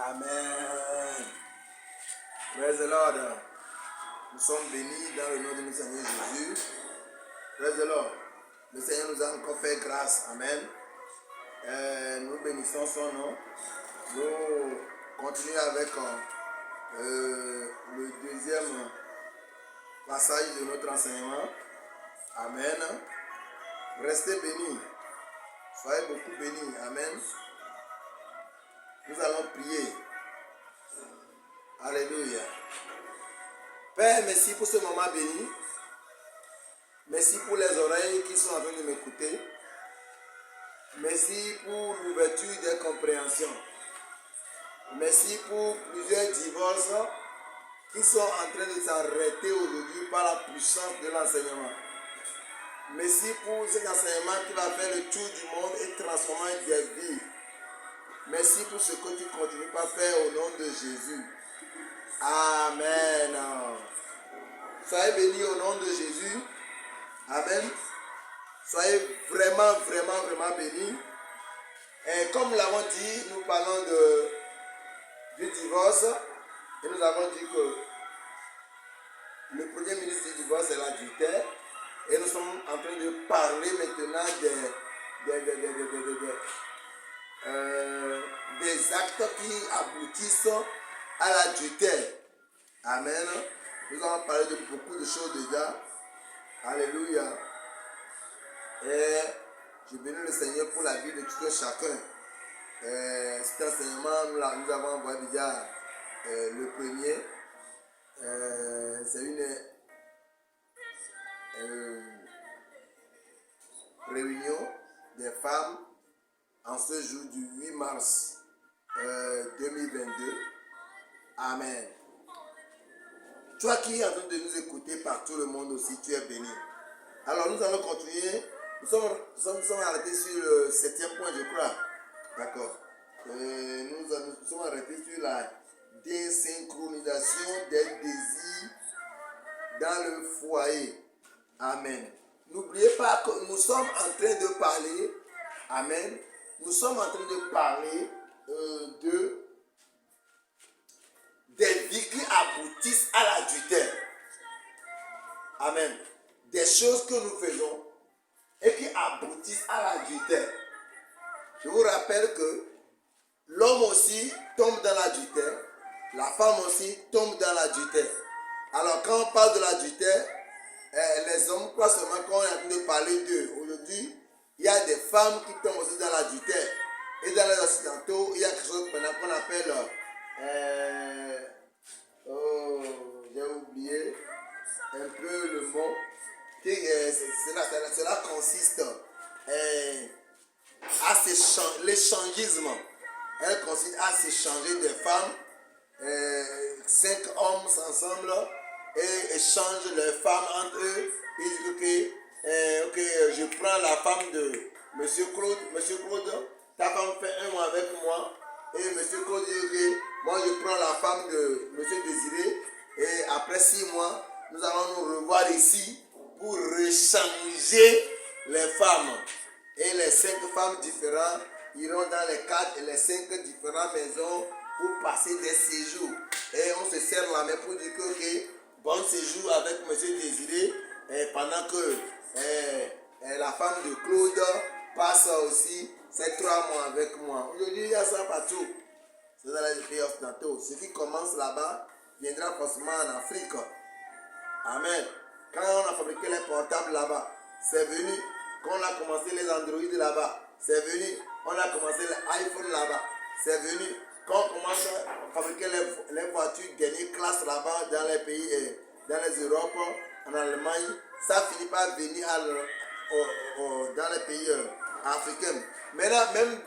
Amen. Praise the Lord. Nous sommes bénis dans le nom de notre Seigneur Jésus. Praise the Lord. Le Seigneur nous a encore fait grâce. Amen. Nous bénissons son nom. Nous continuons avec le deuxième passage de notre enseignement. Amen. Restez bénis. Soyez beaucoup bénis. Amen. Nous allons prier. Alléluia. Père, merci pour ce moment béni. Merci pour les oreilles qui sont en train de m'écouter. Merci pour l'ouverture des compréhensions. Merci pour plusieurs divorces qui sont en train de s'arrêter aujourd'hui par la puissance de l'enseignement. Merci pour cet enseignement qui va faire le tour du monde et transformer des vies. Merci pour ce que tu continues par faire au nom de Jésus. Amen. Soyez bénis au nom de Jésus. Amen. Soyez vraiment bénis. Et comme nous l'avons dit, nous parlons du divorce. Et nous avons dit que le premier ministre du divorce est l'adultère. Et nous sommes en train de parler maintenant des actes qui aboutissent à l'adultère. Amen. Nous allons parler de beaucoup de choses déjà. Alléluia. Et je bénis le Seigneur pour la vie de tout chacun. Cet enseignement, nous avons envoyé déjà le premier. C'est une réunion des femmes en ce jour du 8 mars 2022. Amen. Toi qui es en train de nous écouter par tout le monde aussi, tu es béni. Alors nous allons continuer. Nous sommes arrêtés sur le 7e point, je crois. D'accord. Nous sommes arrêtés sur la désynchronisation des désirs dans le foyer. Amen. N'oubliez pas que nous sommes en train de parler. Amen. Nous sommes en train de parler des vies qui aboutissent à l'adultère. Amen. Des choses que nous faisons et qui aboutissent à l'adultère. Je vous rappelle que l'homme aussi tombe dans l'adultère, la femme aussi tombe dans l'adultère. Alors quand on parle de l'adultère, les hommes croient seulement qu'on est en train de parler d'eux. Aujourd'hui, il y a des femmes qui tombent aussi dans l'adultère. Et dans les occidentaux, il y a quelque chose qu'on appelle j'ai oublié un peu le mot. Cela consiste à l'échangisme. Elle consiste à s'échanger des femmes. 5 hommes ensemble et échangent les femmes entre eux. Ils disent ok, je prends la femme de Monsieur Claude. Monsieur Claude, ta femme fait 1 mois avec moi. Et Monsieur Claude dit ok, moi je prends la femme de Monsieur Désiré. Et après 6 mois, nous allons nous revoir ici pour rechanger les femmes. Et les 5 femmes différentes iront dans les 4 et les 5 différentes maisons pour passer des séjours. Et on se serre la main pour dire que ok, bon séjour avec M. Désiré. Et pendant que la femme de Claude passe aussi ces 3 mois avec moi. Aujourd'hui, il y a ça partout. C'est dans les pays occidentaux. Ce qui commence là-bas viendra forcément en Afrique. Amen. Quand on a fabriqué les portables là-bas, c'est venu. Quand on a commencé les Android là-bas, c'est venu. On a commencé les iPhone là-bas, c'est venu. Quand on commence à fabriquer les voitures dernière classe là-bas dans les pays, dans les Europes, en Allemagne, ça finit par venir dans les pays africains. Maintenant, même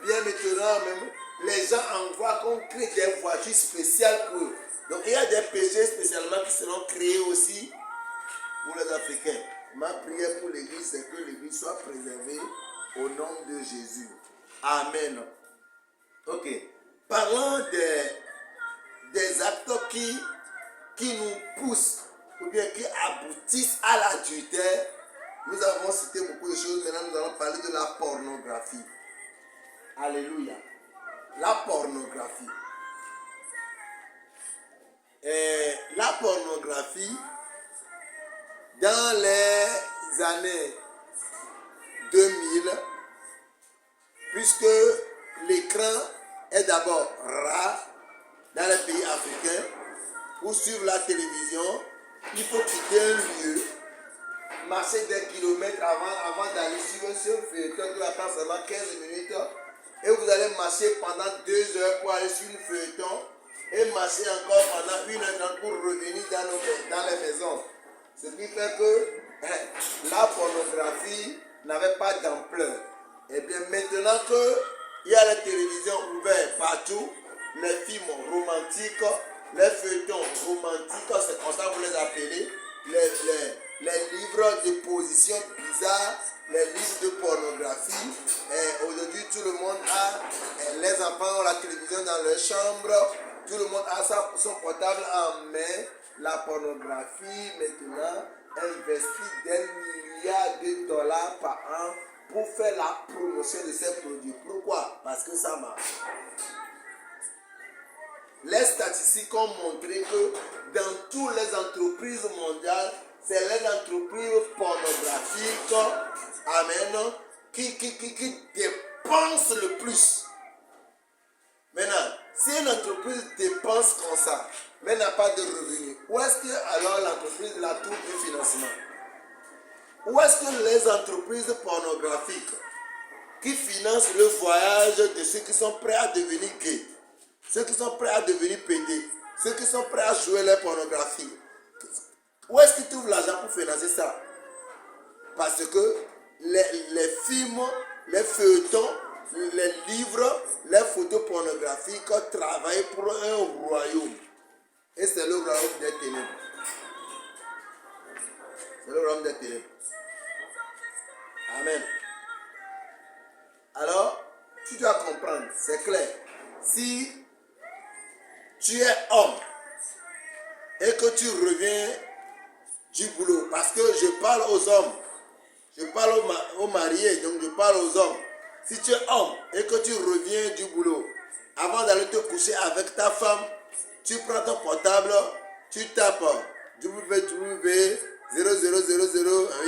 les gens envoient qu'on crée des voitures spéciales pour eux. Donc il y a des péchés spécialement qui seront créés aussi pour les Africains. Ma prière pour l'église, c'est que l'église soit préservée au nom de Jésus. Amen. Ok. Parlons des actes qui nous poussent ou bien qui aboutissent à l'adultère. Nous avons cité beaucoup de choses. Maintenant, nous allons parler de la pornographie. Alléluia. La pornographie. la pornographie, dans les années 2000, puisque l'écran est d'abord rare dans les pays africains, pour suivre la télévision, il faut quitter un lieu, marcher des kilomètres avant d'aller suivre ce feuilleton qui va prendre seulement 15 minutes. Et vous allez marcher pendant 2 heures pour aller sur le feuilleton et marcher encore pendant 1 heure pour revenir dans les maisons. Ce qui fait que la pornographie n'avait pas d'ampleur. Et bien maintenant qu'il y a la télévision ouverte partout, les films romantiques, les feuilletons romantiques, c'est comme ça que vous les appelez, les livres de position bizarres, les livres de pornographie. Aujourd'hui, tout le monde a, les enfants ont la télévision dans leur chambre, tout le monde a son portable en main. La pornographie, maintenant, investit des milliards de dollars par an pour faire la promotion de ces produits. Pourquoi? Parce que ça marche. Les statistiques ont montré que dans toutes les entreprises mondiales, c'est les entreprises pornographiques, amen, qui dépensent le plus. Maintenant, si une entreprise dépense comme ça, mais n'a pas de revenus, où est-ce que alors l'entreprise la trouve du financement? Où est-ce que les entreprises pornographiques qui financent le voyage de ceux qui sont prêts à devenir gays, ceux qui sont prêts à devenir pédés, ceux qui sont prêts à jouer la pornographie, où est-ce qu'ils trouvent l'argent pour financer ça? Parce que les films, les feuilletons, les livres, les photos pornographiques travaillent pour un royaume. Et c'est le royaume des ténèbres. C'est le royaume des ténèbres. Amen. Alors, tu dois comprendre, c'est clair. Si tu es homme et que tu reviens du boulot, parce que je parle aux hommes, je parle aux mariés, donc je parle aux hommes. Si tu es homme et que tu reviens du boulot, avant d'aller te coucher avec ta femme, tu prends ton portable, tu tapes www.0000,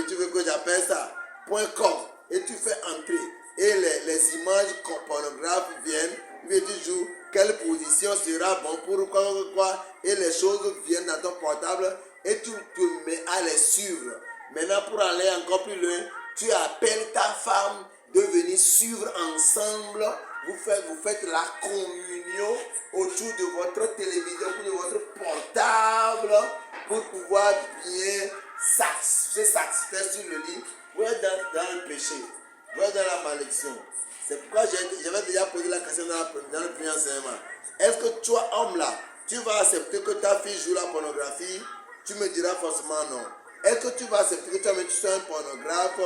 tu veux que j'appelle ça, .com, et tu fais entrer. Et les images pornographes viennent, et tu joues, quelle position sera bon pour quoi, et les choses viennent dans ton portable, et tu te mets à les suivre. Maintenant, pour aller encore plus loin, tu appelles ta femme de venir suivre ensemble. Vous faites la communion autour de votre télévision, de votre portable, pour pouvoir bien se satisfaire sur le lit. Vous êtes dans le péché, vous êtes dans la malédiction. C'est pourquoi j'avais déjà posé la question dans le premier enseignement. Est-ce que toi, homme là, tu vas accepter que ta fille joue la pornographie? Tu me diras forcément non. Est-ce que tu vas accepter que toi-même tu sois un pornographe?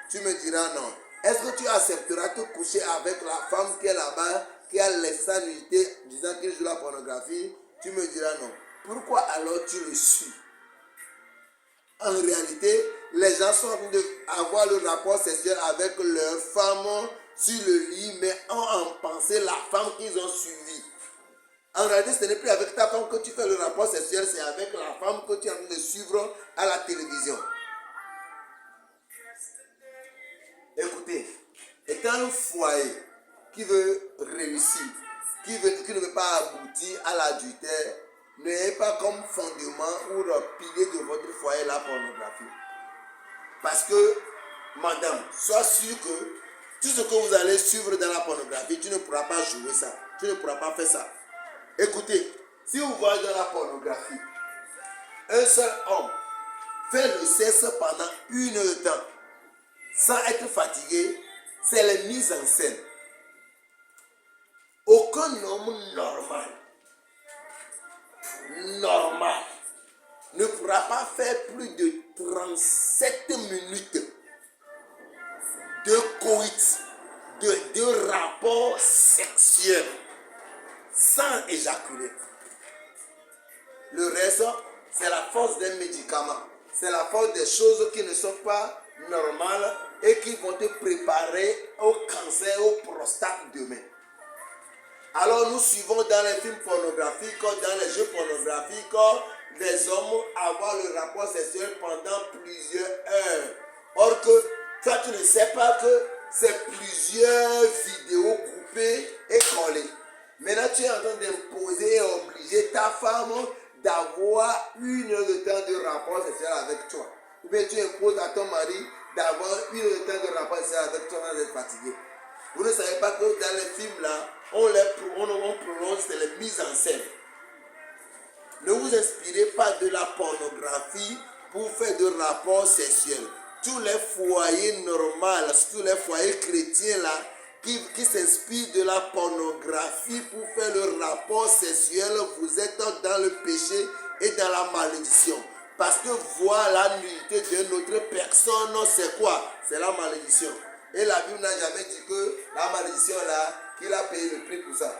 Tu me diras non. Est-ce que tu accepteras de coucher avec la femme qui est là-bas, qui a laissé sa nudité disant qu'il joue la pornographie? Tu me diras non. Pourquoi alors tu le suis? En réalité, les gens sont en train d'avoir le rapport sexuel avec leur femme sur le lit, mais ont en pensée la femme qu'ils ont suivie. En réalité, ce n'est plus avec ta femme que tu fais le rapport sexuel, c'est avec la femme que tu es en train de suivre à la télévision. Écoutez, étant un foyer qui veut réussir, qui ne veut pas aboutir à l'adultère, n'ayez pas comme fondement ou pilier de votre foyer la pornographie. Parce que, madame, sois sûr que tout ce que vous allez suivre dans la pornographie, tu ne pourras pas jouer ça. Tu ne pourras pas faire ça. Écoutez, si vous voyez dans la pornographie, un seul homme fait le sexe pendant 1 heure de temps, sans être fatigué, c'est la mise en scène. Aucun homme normal, ne pourra pas faire plus de 37 minutes de coït, de rapport sexuel, sans éjaculer. Le reste, c'est la force des médicaments. C'est la force des choses qui ne sont pas normales et qui vont te préparer au cancer, au prostate demain. Alors nous suivons dans les films pornographiques, dans les jeux pornographiques, des hommes avoir le rapport sexuel pendant plusieurs heures. Or que toi tu ne sais pas que c'est plusieurs vidéos coupées et collées. Maintenant tu es en train d'imposer et obliger ta femme d'avoir 1 heure de temps de rapport sexuel avec toi. Ou bien tu imposes à ton mari d'avoir 1 heure de temps de rapport sexuel avec toi sans être fatigué. Vous ne savez pas que dans les films là, on prolonge, c'est les mises en scène. Ne vous inspirez pas de la pornographie pour faire de rapports sexuels. Tous les foyers normaux, tous les foyers chrétiens là, qui s'inspirent de la pornographie pour faire le rapport sexuel, vous êtes dans le péché et dans la malédiction. Parce que voir la nudité d'une autre personne, c'est quoi? C'est la malédiction. Et la Bible n'a jamais dit que la malédiction là, qu'il a payé le prix pour ça.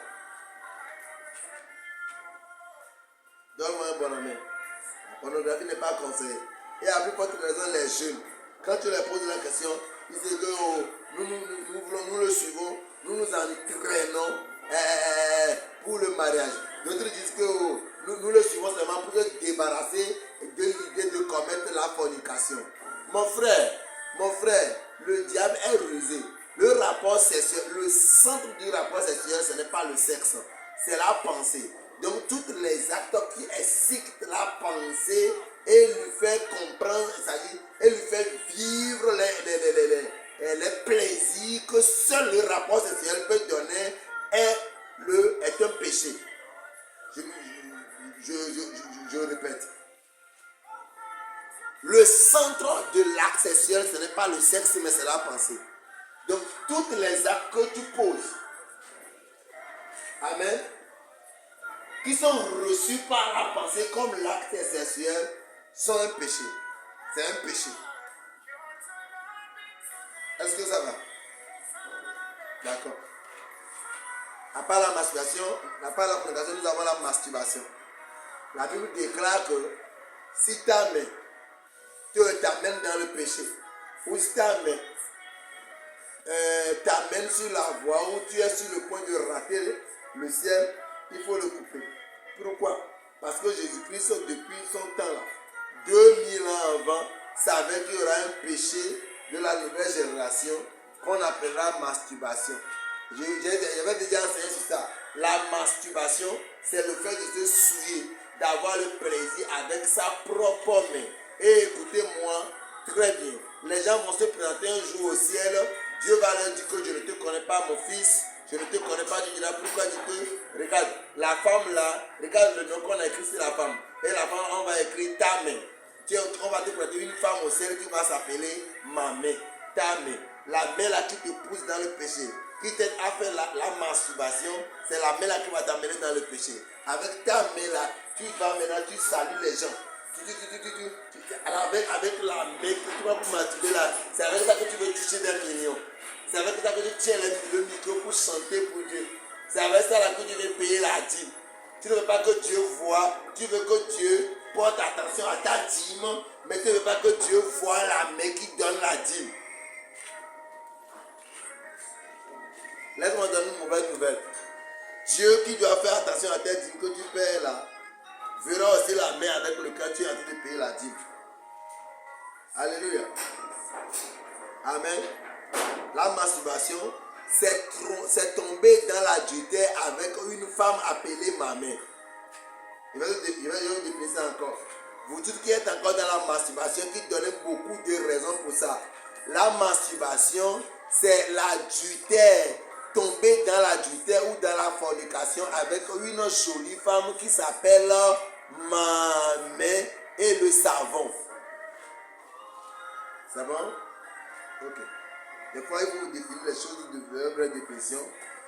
Donne-moi un bon amen. La pornographie n'est pas conseillée. Et à plus forte raison, les jeunes, quand tu leur poses la question, ils disent que oh, nous le suivons, nous nous entraînons pour le mariage. D'autres disent que oh, nous le suivons seulement pour se débarrasser de l'idée de commettre la fornication. Mon frère, le diable est rusé. Le rapport sexuel, le centre du rapport sexuel, ce n'est pas le sexe, c'est la pensée. Donc, tous les actes qui excitent la pensée et lui fait comprendre, c'est-à-dire, et lui fait vivre les plaisirs que seul le rapport sexuel peut donner est un péché. Je répète. Le centre de l'acte sexuel, ce n'est pas le sexe, mais c'est la pensée. Donc, tous les actes que tu poses, amen, qui sont reçus par la pensée comme l'acte sexuel, sont un péché. C'est un péché. Est-ce que ça va? D'accord. À part la masturbation, à part la fornication, nous avons la masturbation. La Bible déclare que si ta main t'amène dans le péché, ou si ta main t'amène sur la voie où tu es sur le point de rater le ciel, il faut le couper. Pourquoi? Parce que Jésus-Christ, depuis son temps là, 2000 ans avant, savait qu'il y aura un péché de la nouvelle génération qu'on appellera masturbation. J'avais déjà enseigné sur ça. La masturbation, c'est le fait de se souiller, d'avoir le plaisir avec sa propre main. Et écoutez-moi très bien. Les gens vont se présenter un jour au ciel. Dieu va leur dire que je ne te connais pas, mon fils. Je ne te connais pas. Tu diras pourquoi tu te... Regarde, la femme là, regarde le nom qu'on a écrit sur la femme. Et la femme, on va écrire ta main. On va te présenter une femme au ciel qui va s'appeler ma main. Ta main. La main là qui te pousse dans le péché, qui t'aide à faire la masturbation, c'est la main là qui va t'amener dans le péché. Avec ta main là, tu vas maintenant, tu salues les gens. Avec la main que tu vas pour masturber là, c'est avec ça que tu veux toucher des millions. C'est avec ça que tu tiens le micro pour chanter pour Dieu. C'est avec ça là que tu veux payer la dîme. Tu ne veux pas que Dieu voie, tu veux que Dieu porte attention à ta dîme, mais tu ne veux pas que Dieu voie la main qui donne la dîme. Laisse-moi donner une mauvaise nouvelle. Dieu qui doit faire attention à tes dîmes que tu paies là, verra aussi la main avec laquelle tu es en train de payer la dîme. Alléluia. Amen. La masturbation, c'est tomber dans l'adultère avec une femme appelée ma mère. Je vais définir ça encore. Vous dites qui êtes encore dans la masturbation, qui donnez beaucoup de raisons pour ça. La masturbation, c'est l'adultère. Tomber dans l'adultère ou dans la fornication avec une jolie femme qui s'appelle ma mère et le savon. C'est bon? Ok. Des fois, il faut définir les choses de leur vraie définition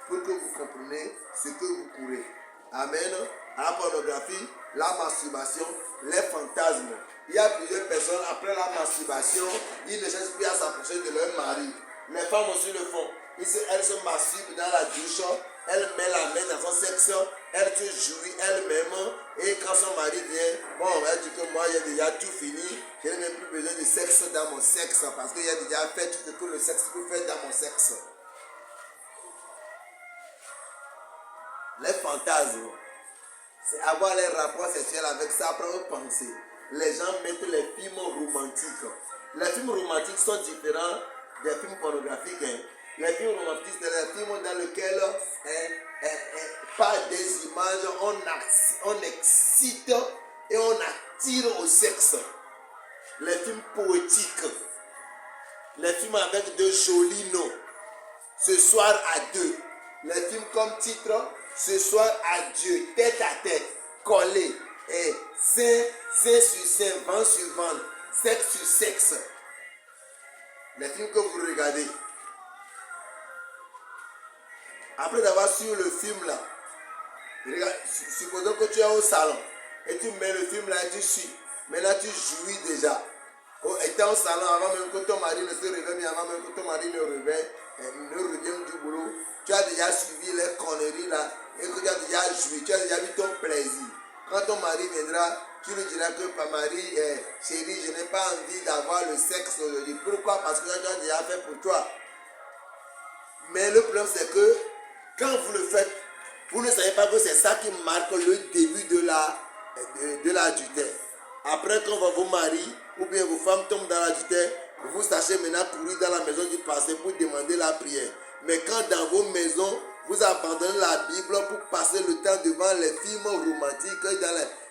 pour que vous compreniez ce que vous courez. Amen. À la pornographie, la masturbation, les fantasmes. Il y a plusieurs personnes, après la masturbation, ils ne cherchent plus à s'approcher de leur mari. Les femmes aussi le font. Elles se masturbent dans la douche, elles mettent la main dans son sexe, elles se jouissent elles-mêmes. Et quand son mari vient, bon, elle dit que moi, j'ai déjà tout fini. Je n'ai même plus besoin de sexe dans mon sexe parce qu'il a déjà fait tout ce que le sexe peut faire dans mon sexe. les fantasmes. C'est avoir les rapports sexuels avec sa propre pensée. Les gens mettent les films romantiques. Les films romantiques sont différents des films pornographiques. Hein. Les films romantiques, c'est les films dans lesquels, par des images, on excite et on attire au sexe. Les films poétiques. Les films avec de jolis noms. Ce soir à deux. Les films comme titre, ce soir à Dieu, tête à tête, collé, et sein sur sein, vent sur vent, sexe sur sexe. Les films que vous regardez. Après avoir suivi le film là, regarde, supposons que tu es au salon et tu mets le film là et tu suis. Maintenant tu jouis déjà. Étant au salon avant même que ton mari ne se réveille, mais avant même que ton mari ne revienne du boulot, tu as déjà suivi les conneries là et que tu as déjà joui, tu as déjà vu ton plaisir. Quand ton mari viendra, tu lui diras que Marie, chérie, je n'ai pas envie d'avoir le sexe aujourd'hui. Pourquoi? Parce que tu as déjà fait pour toi. Mais le problème c'est que quand vous le faites, vous ne savez pas que c'est ça qui marque le début de l'adultère. Après, quand vos maris ou bien vos femmes tombent dans l'adultère, vous sachez maintenant courir dans la maison du pasteur pour demander la prière. Mais quand dans vos maisons, vous abandonnez la Bible pour passer le temps devant les films romantiques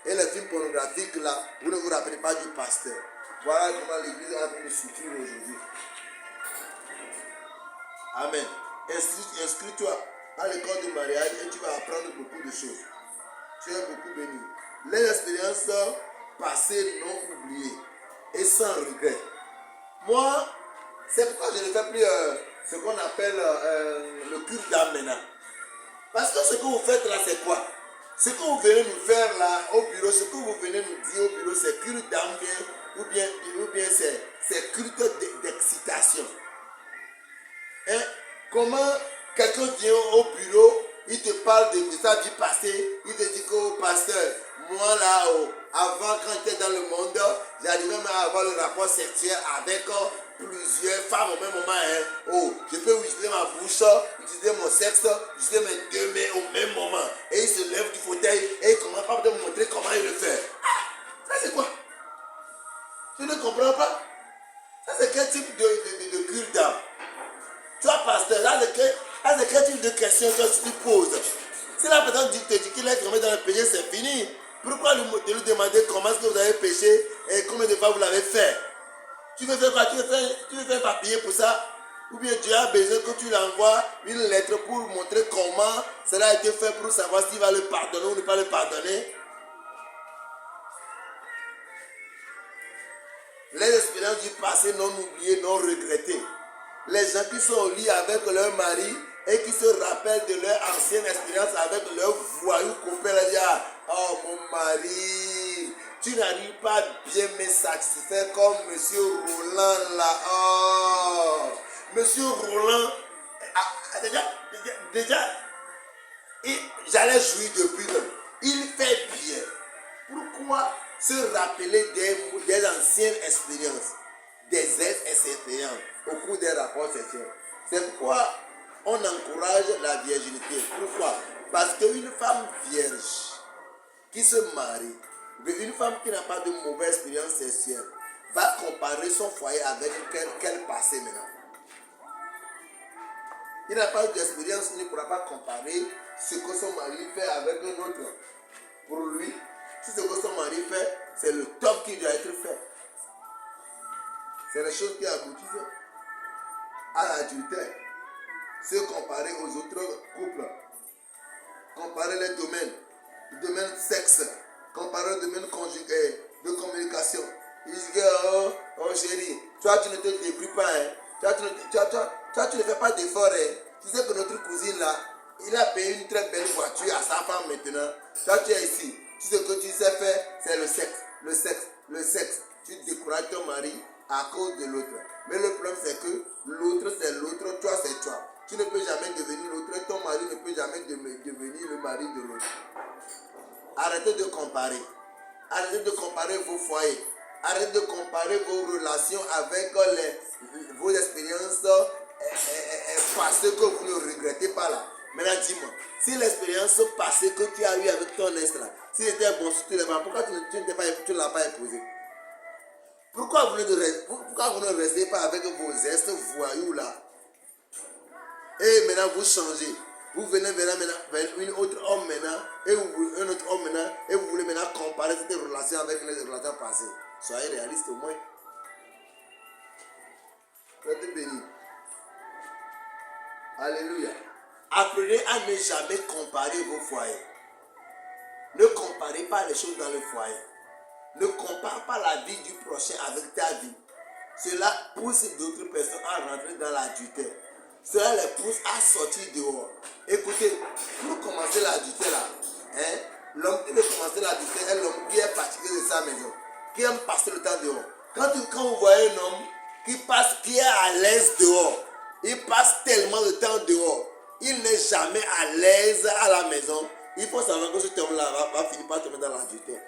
et les films pornographiques, là, vous ne vous rappelez pas du pasteur. Voilà comment l'église est en train de souffrir aujourd'hui. Amen. Inscris-toi à l'école de mariage et tu vas apprendre beaucoup de choses. Tu es beaucoup béni. Les expériences passées non oubliées et sans regret. Moi, c'est pourquoi je ne fais plus ce qu'on appelle le culte d'âme maintenant. Parce que ce que vous faites là, c'est quoi? Ce que vous venez nous faire là au bureau, ce que vous venez nous dire au bureau, c'est culte d'âme ou bien c'est culte d'excitation. Hein? Comment quelqu'un vient au bureau, il te parle de sa vie passée, il te dit que oh, pasteur, moi là, avant quand j'étais dans le monde, j'arrivais même à avoir le rapport sexuel avec plusieurs femmes au même moment. Hein. Oh, je peux utiliser ma bouche, utiliser mon sexe, utiliser mes deux mains au même moment. Et il se lève du fauteuil et il commence pas de me montrer comment il le fait. Ah, ça c'est quoi? Je ne comprends pas. Ça c'est quel type de culte d'âme? Tu vois, pasteur, là, c'est quel type de question que tu poses? Si la personne te dit qu'il est tombé dans le péché, c'est fini. Pourquoi lui demander comment est-ce que vous avez péché et combien de fois vous l'avez fait? Tu veux faire quoi? Tu veux faire papier pour ça? Ou bien tu as besoin que tu lui envoies une lettre pour montrer comment cela a été fait pour savoir s'il va le pardonner ou ne pas le pardonner? Les expériences du passé non oubliées, non regrettées. Les gens qui sont au lit avec leur mari et qui se rappellent de leur ancienne expérience avec leur voyou copain, là, disent, oh mon mari, tu n'arrives pas à bien me satisfaire comme monsieur Roland là. Oh, monsieur Roland, déjà j'allais jouir depuis même. Il fait bien. Pourquoi se rappeler des anciennes expériences, des ex-expériences au cours des rapports sexuels? C'est pourquoi on encourage la virginité. Pourquoi? Parce qu'une femme vierge qui se marie, une femme qui n'a pas de mauvaise expérience sexuelle, va comparer son foyer avec quel passé maintenant. Il n'a pas d'expérience, il ne pourra pas comparer ce que son mari fait avec un autre. Pour lui, si ce que son mari fait, c'est le top qui doit être fait. C'est la chose qui aboutissent à l'adultère. Se comparer aux autres couples. Comparer les domaines. Le domaine sexe. Comparer le domaine conjugal, de communication. Il dit que, oh chérie, toi tu ne te débrouilles pas. Hein. Toi, tu ne fais pas d'effort. Hein. Tu sais que notre cousine là, il a payé une très belle voiture à sa femme maintenant. Toi tu es ici. Tout ce que tu sais faire, c'est le sexe. Le sexe. Le sexe. Tu décourages ton mari à cause de l'autre. Mais le problème c'est que l'autre c'est l'autre, toi c'est toi. Tu ne peux jamais devenir l'autre, ton mari ne peut jamais devenir le mari de l'autre. Arrêtez de comparer. Arrêtez de comparer vos foyers. Arrêtez de comparer vos relations avec vos expériences passées que vous ne regrettez pas là. Maintenant, dis-moi, si l'expérience passée que tu as eue avec ton ex là, si c'était bon, si tu l'as pas, pourquoi tu ne l'as pas épousé? Pourquoi vous ne restez pas avec vos ex voyous là? Et maintenant vous changez. Vous venez maintenant vers une autre homme maintenant, et un autre homme maintenant, et vous voulez maintenant comparer cette relation avec les relations passées. Soyez réaliste au moins. Soyez béni. Alléluia. Apprenez à ne jamais comparer vos foyers. Ne comparez pas les choses dans le foyer. Ne compare pas la vie du prochain avec ta vie. Cela pousse d'autres personnes à rentrer dans l'adultère. Cela les pousse à sortir dehors. Écoutez, pour commencer l'adultère là, l'homme qui veut commencer l'adultère est l'homme qui est particulier de sa maison, qui aime passer le temps dehors. Quand vous voyez un homme qui est à l'aise dehors, il passe tellement de temps dehors, il n'est jamais à l'aise à la maison. Il faut savoir que cet homme-là va finir par tomber dans l'adultère.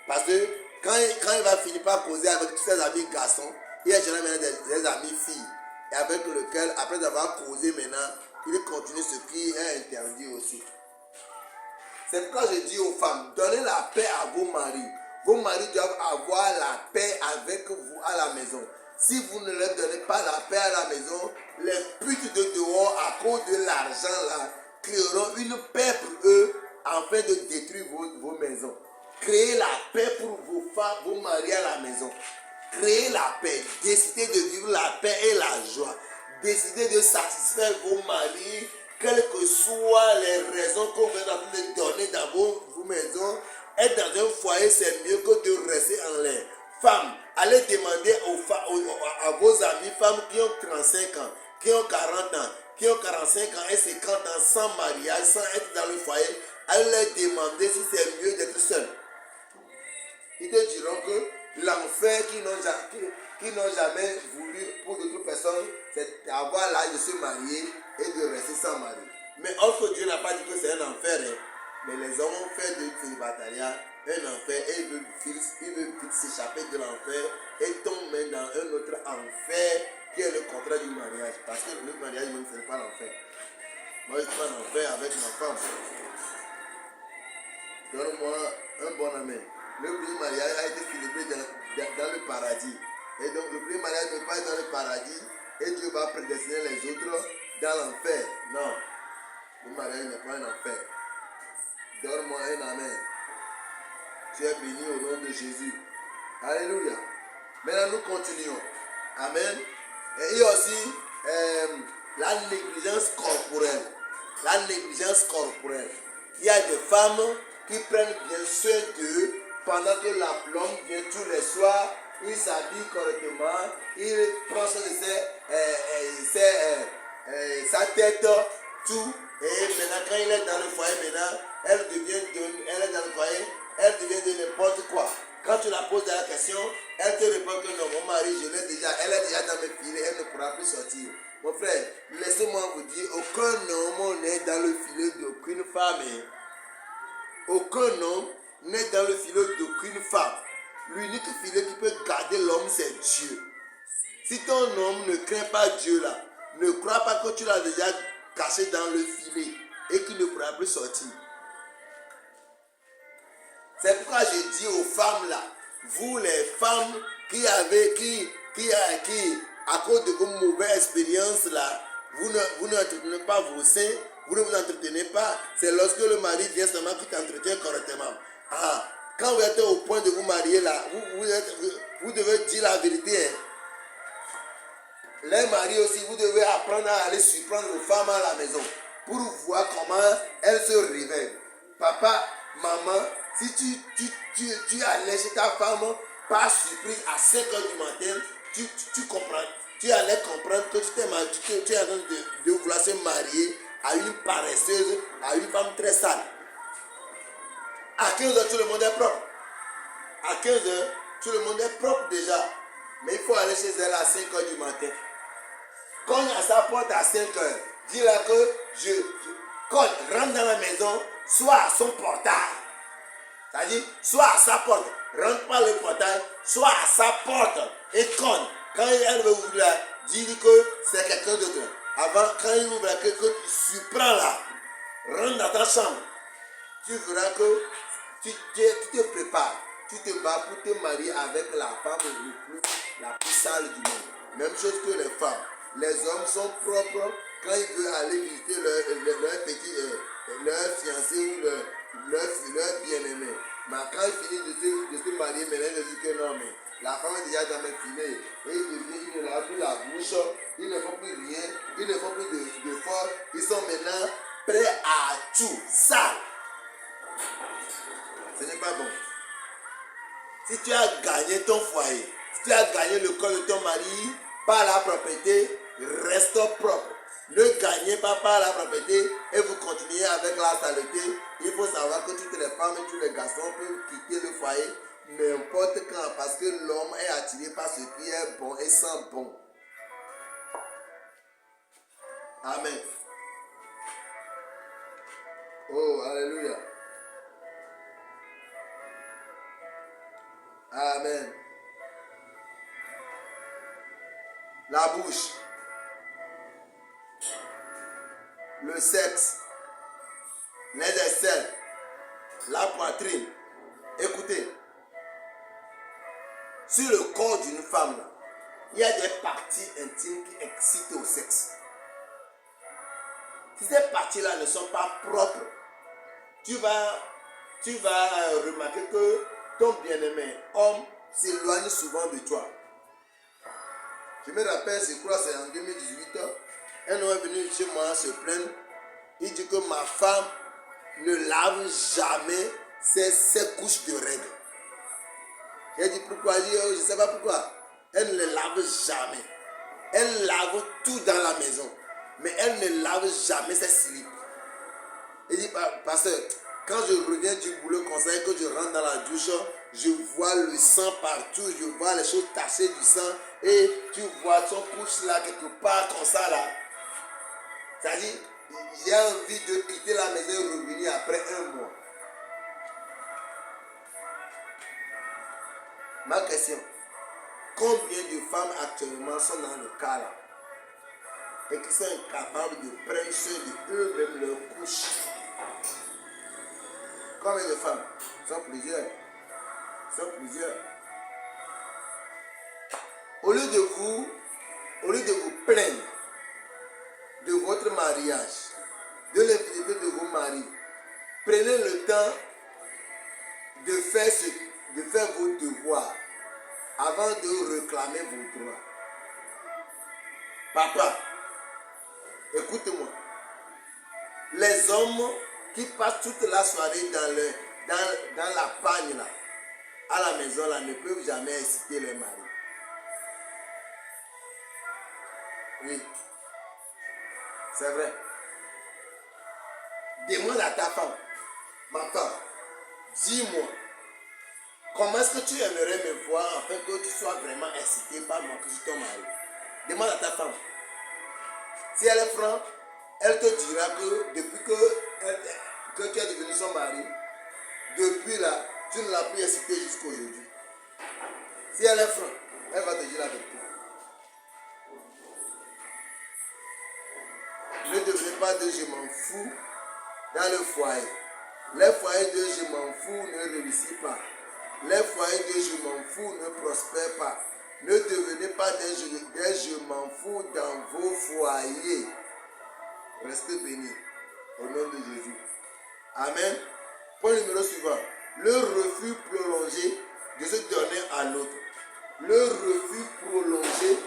Parce que quand il va finir par causer avec tous ses amis garçons, il y a généralement des amis filles. Et avec lequel, après avoir causé maintenant, il continue ce qui est interdit aussi. C'est pourquoi je dis aux femmes, donnez la paix à vos maris. Vos maris doivent avoir la paix avec vous à la maison. Si vous ne leur donnez pas la paix à la maison, les putes de dehors, à cause de l'argent là, créeront une paix pour eux afin de détruire vos maisons. Créez la paix pour vos femmes, vos maris à la maison. Créez la paix. Décidez de vivre la paix et la joie. Décidez de satisfaire vos maris, quelles que soient les raisons que vous êtes en train de donner dans vos maisons. Être dans un foyer, c'est mieux que de rester en l'air. Femmes, allez demander à vos amis femmes qui ont 35 ans, qui ont 40 ans, qui ont 45 ans et 50 ans sans mariage, sans être dans le foyer. Allez leur demander si c'est mieux d'être seul. Ils te diront que l'enfer qu'ils n'ont jamais voulu pour d'autres personnes, c'est avoir l'âge de se marier et de rester sans mari. Mais autre Dieu n'a pas dit que c'est un enfer. Mais les hommes ont fait de célibatariat un enfer et ils veulent vite s'échapper de l'enfer et tomber dans un autre enfer qui est le contraire du mariage. Parce que le mariage même, ce n'est pas l'enfer. Moi, je suis en enfer avec ma femme. Donne-moi un bon amen. Le premier mariage a été célébré dans le paradis. Et donc, le premier mariage n'est pas dans le paradis et Dieu va prédestiner les autres dans l'enfer. Non. Le mariage n'est pas un enfer. Donne-moi un amen. Tu es béni au nom de Jésus. Alléluia. Maintenant, nous continuons. Amen. Et il y a aussi la négligence corporelle. La négligence corporelle. Il y a des femmes qui prennent bien soin d'eux pendant que l'homme vient tous les soirs. Il s'habille correctement. Il prend soin de sa tête, tout. Et maintenant, quand il est dans le foyer, maintenant, elle est dans le foyer, elle devient de n'importe quoi. Quand tu la poses la question, elle te répond que non, mon mari, elle est déjà dans mes filets, elle ne pourra plus sortir. Mon frère, laissez-moi vous dire, aucun homme n'est dans le filet d'aucune femme. Aucun homme n'est dans le filet d'aucune femme. L'unique filet qui peut garder l'homme, c'est Dieu. Si ton homme ne craint pas Dieu là, ne crois pas que tu l'as déjà caché dans le filet et qu'il ne pourra plus sortir. C'est pourquoi je dis aux femmes là, vous les femmes qui à cause de vos mauvaises expériences là, vous n'entretenez pas vos seins, vous ne vous entretenez pas. C'est lorsque le mari vient seulement qui t'entretient correctement. Quand vous êtes au point de vous marier là, vous devez dire la vérité. Les maris aussi, vous devez apprendre à aller surprendre vos femmes à la maison pour voir comment elles se réveillent. Papa, maman, si tu allais chez ta femme par surprise à 5 h du matin, tu comprends. Tu allais comprendre que tu es en train de vouloir se marier à une paresseuse, à une femme très sale. À 15 h, tout le monde est propre. À 15 h, tout le monde est propre déjà. Mais il faut aller chez elle à 5 h du matin. Cogne à sa porte à 5 h. Dis-leur que rentre dans la maison, soit à son portail. C'est-à-dire, soit à sa porte. Rentre par le portail, soit à sa porte. Et cogne. Quand elle veut ouvrir, dis-lui que c'est quelqu'un d'autre. Avant, quand il ouvre, que tu surprends là. Rentre dans ta chambre. Tu verras que tu te prépares. Tu te bats pour te marier avec la femme la plus sale du monde. Même chose que les femmes. Les hommes sont propres quand ils veulent aller visiter leur fiancé ou leur bien-aimé. Mais quand ils finissent de se marier, maintenant ils disent que non, mais la femme est déjà dans mes filets. Et ils ne lavent plus la bouche, ils ne font plus rien, ils ne font plus de force. Ils sont maintenant prêts à tout. Ça, ce n'est pas bon. Si tu as gagné ton foyer, si tu as gagné le corps de ton mari par la propriété, reste propre. Ne gagnez pas par la propriété et vous continuez avec la saleté. Il faut savoir que toutes les femmes et tous les garçons peuvent quitter le foyer n'importe quand parce que l'homme est attiré par ce qui est bon et sent bon. Amen. Oh, alléluia. Amen. La bouche, le sexe, les aisselles, la poitrine. Écoutez, sur le corps d'une femme, il y a des parties intimes qui excitent au sexe. Si ces parties-là ne sont pas propres, tu vas remarquer que ton bien-aimé homme s'éloigne souvent de toi. Je me rappelle, je crois que c'est en 2018, un homme est venu chez moi se plaindre. Il dit que ma femme ne lave jamais ses couches de règles. J'ai dit pourquoi? Il dit, je ne sais pas pourquoi. Elle ne les lave jamais. Elle lave tout dans la maison. Mais elle ne lave jamais ses slips. Il dit, pasteur, quand je reviens du boulot comme ça et que je rentre dans la douche, je vois le sang partout, je vois les choses tachées du sang et tu vois son couche là quelque part comme ça là. C'est-à-dire, j'ai envie de quitter la maison et revenir après un mois. Ma question, combien de femmes actuellement sont dans le cas là et qui sont incapables de prendre soin de eux-mêmes leurs couches? Combien de femmes? Sont plusieurs. Au lieu de vous plaindre de votre mariage, de l'infidélité de vos maris, prenez le temps de faire vos devoirs avant de réclamer vos droits. Papa, écoute-moi. Les hommes qui passent toute la soirée dans la pagne là, à la maison là, ne peuvent jamais exciter les maris. Oui, c'est vrai. Demande à ta femme, ma femme, dis-moi, comment est-ce que tu aimerais me voir afin que tu sois vraiment excité par moi que je suis ton mari? Demande à ta femme. Si elle est franche, elle te dira que depuis que tu es devenu son mari, depuis là, tu ne l'as plus excité jusqu'à aujourd'hui. Si elle est franche, elle va te dire la vérité. Ne devenez pas de je m'en fous dans le foyer. Les foyers de je m'en fous ne réussissent pas. Les foyers de je m'en fous ne prospèrent pas. Ne devenez pas des je m'en fous dans vos foyers. Restez bénis au nom de Jésus. Amen. Point numéro suivant. Le refus prolongé de se donner à l'autre. Le refus prolongé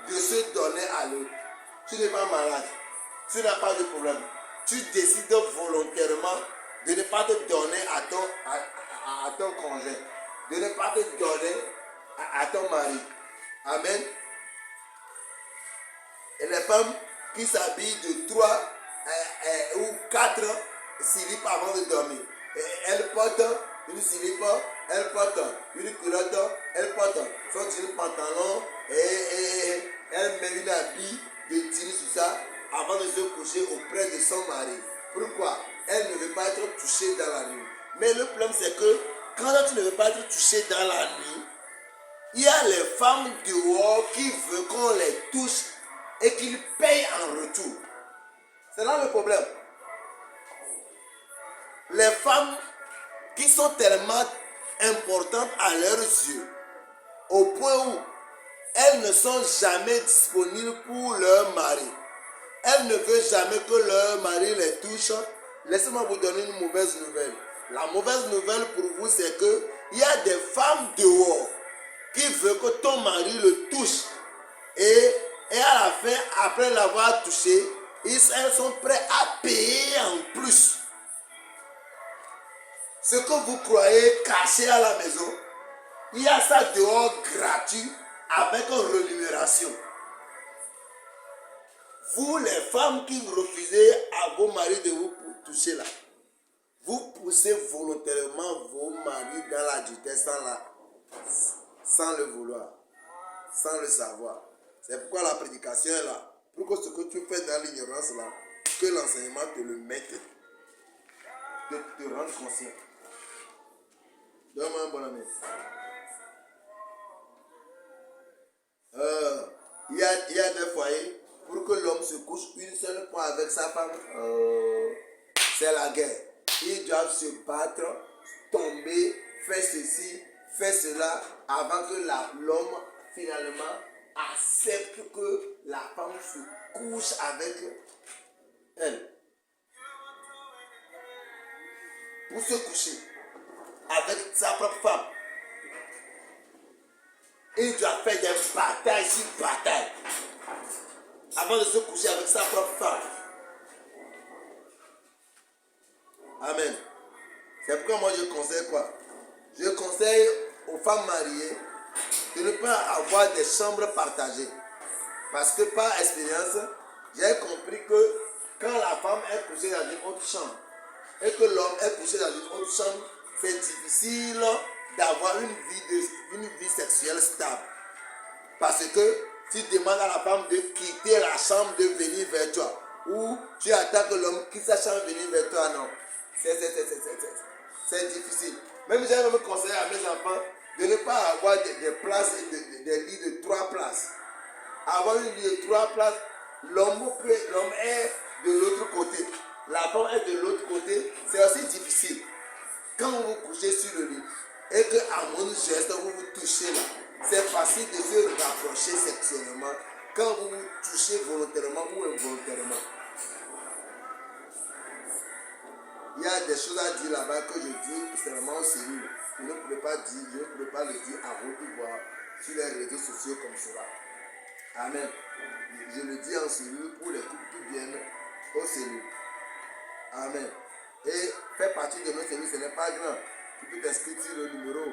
de se donner à l'autre. Tu n'es pas malade. Tu n'as pas de problème. Tu décides volontairement de ne pas te donner à ton conjoint. De ne pas te donner à ton mari. Amen. Et les femmes qui s'habillent de 3 ou 4 slips avant de dormir. Et elles portent une slip, elles portent une culotte, elles portent son jean pantalon et elles mettent une habit de jean sur ça avant de se coucher auprès de son mari. Pourquoi? Elle ne veut pas être touchée dans la nuit. Mais le problème c'est que quand tu ne veux pas être touché dans la nuit, il y a les femmes dehors qui veulent qu'on les touche et qu'ils payent en retour. C'est là le problème. les femmes qui sont tellement importantes à leurs yeux, au point où elles ne sont jamais disponibles pour leur mari. Elles ne veulent jamais que leur mari les touche. Laissez-moi vous donner une mauvaise nouvelle. La mauvaise nouvelle pour vous, c'est que il y a des femmes dehors qui veulent que ton mari le touche. Et à la fin, après l'avoir touché, elles sont prêtes à payer en plus. Ce que vous croyez caché à la maison, il y a ça dehors gratuit avec une rémunération. Vous, les femmes qui refusez à vos maris de vous toucher là, vous poussez volontairement vos maris dans la justesse sans le vouloir, sans le savoir. C'est pourquoi la prédication est là. Pour que ce que tu fais dans l'ignorance là, que l'enseignement te le mette, te rendre conscient. Donne-moi un bon ami. Il y a des foyers, pour que l'homme se couche une seule fois avec sa femme, c'est la guerre. Ils doivent se battre, tomber, faire ceci, faire cela, avant que l'homme finalement accepte que la femme se couche avec elle. Pour se coucher avec sa propre femme, il doit faire des batailles sur batailles avant de se coucher avec sa propre femme. Amen. C'est pourquoi moi je conseille quoi? Je conseille aux femmes mariées de ne pas avoir des chambres partagées. Parce que par expérience, j'ai compris que quand la femme est couchée dans une autre chambre et que l'homme est couché dans une autre chambre, c'est difficile d'avoir une vie sexuelle stable. Parce que tu demandes à la femme de quitter la chambre, de venir vers toi. Ou tu attends que l'homme quitte sa chambre, venir vers toi. Non. C'est difficile. Même j'ai même conseillé à mes enfants de ne pas avoir des places, des lits de 3 places. Avoir une lit de 3 places, l'homme est de l'autre côté. La femme est de l'autre côté. C'est aussi difficile. Quand vous vous couchez sur le lit et qu'à mon geste vous vous touchez là, c'est facile de se rapprocher sexuellement quand vous vous touchez volontairement ou involontairement. Il y a des choses à dire là-bas que je dis seulement aux cellules. Je ne pouvais pas dire, je ne pouvais pas le dire à votre voix sur les réseaux sociaux comme cela. Amen. Je le dis en cellule pour les couples qui viennent aux cellules. Amen. Et faire partie de nos cellules, ce n'est pas grand. Tu peux t'inscrire sur le numéro.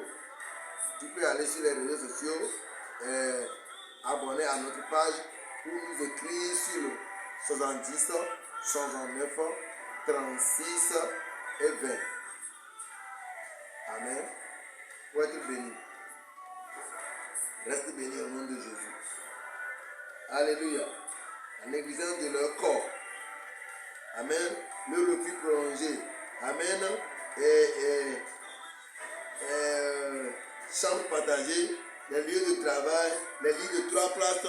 Tu peux aller sur les réseaux sociaux, abonner à notre page ou nous écrire sur le 70 109 36 et 20. Amen. Pour être béni. Reste béni au nom de Jésus. Alléluia. En négligence de leur corps. Amen. Le refus prolongé. Amen. Chambre partagée, les lieux de travail, les lits de 3 places,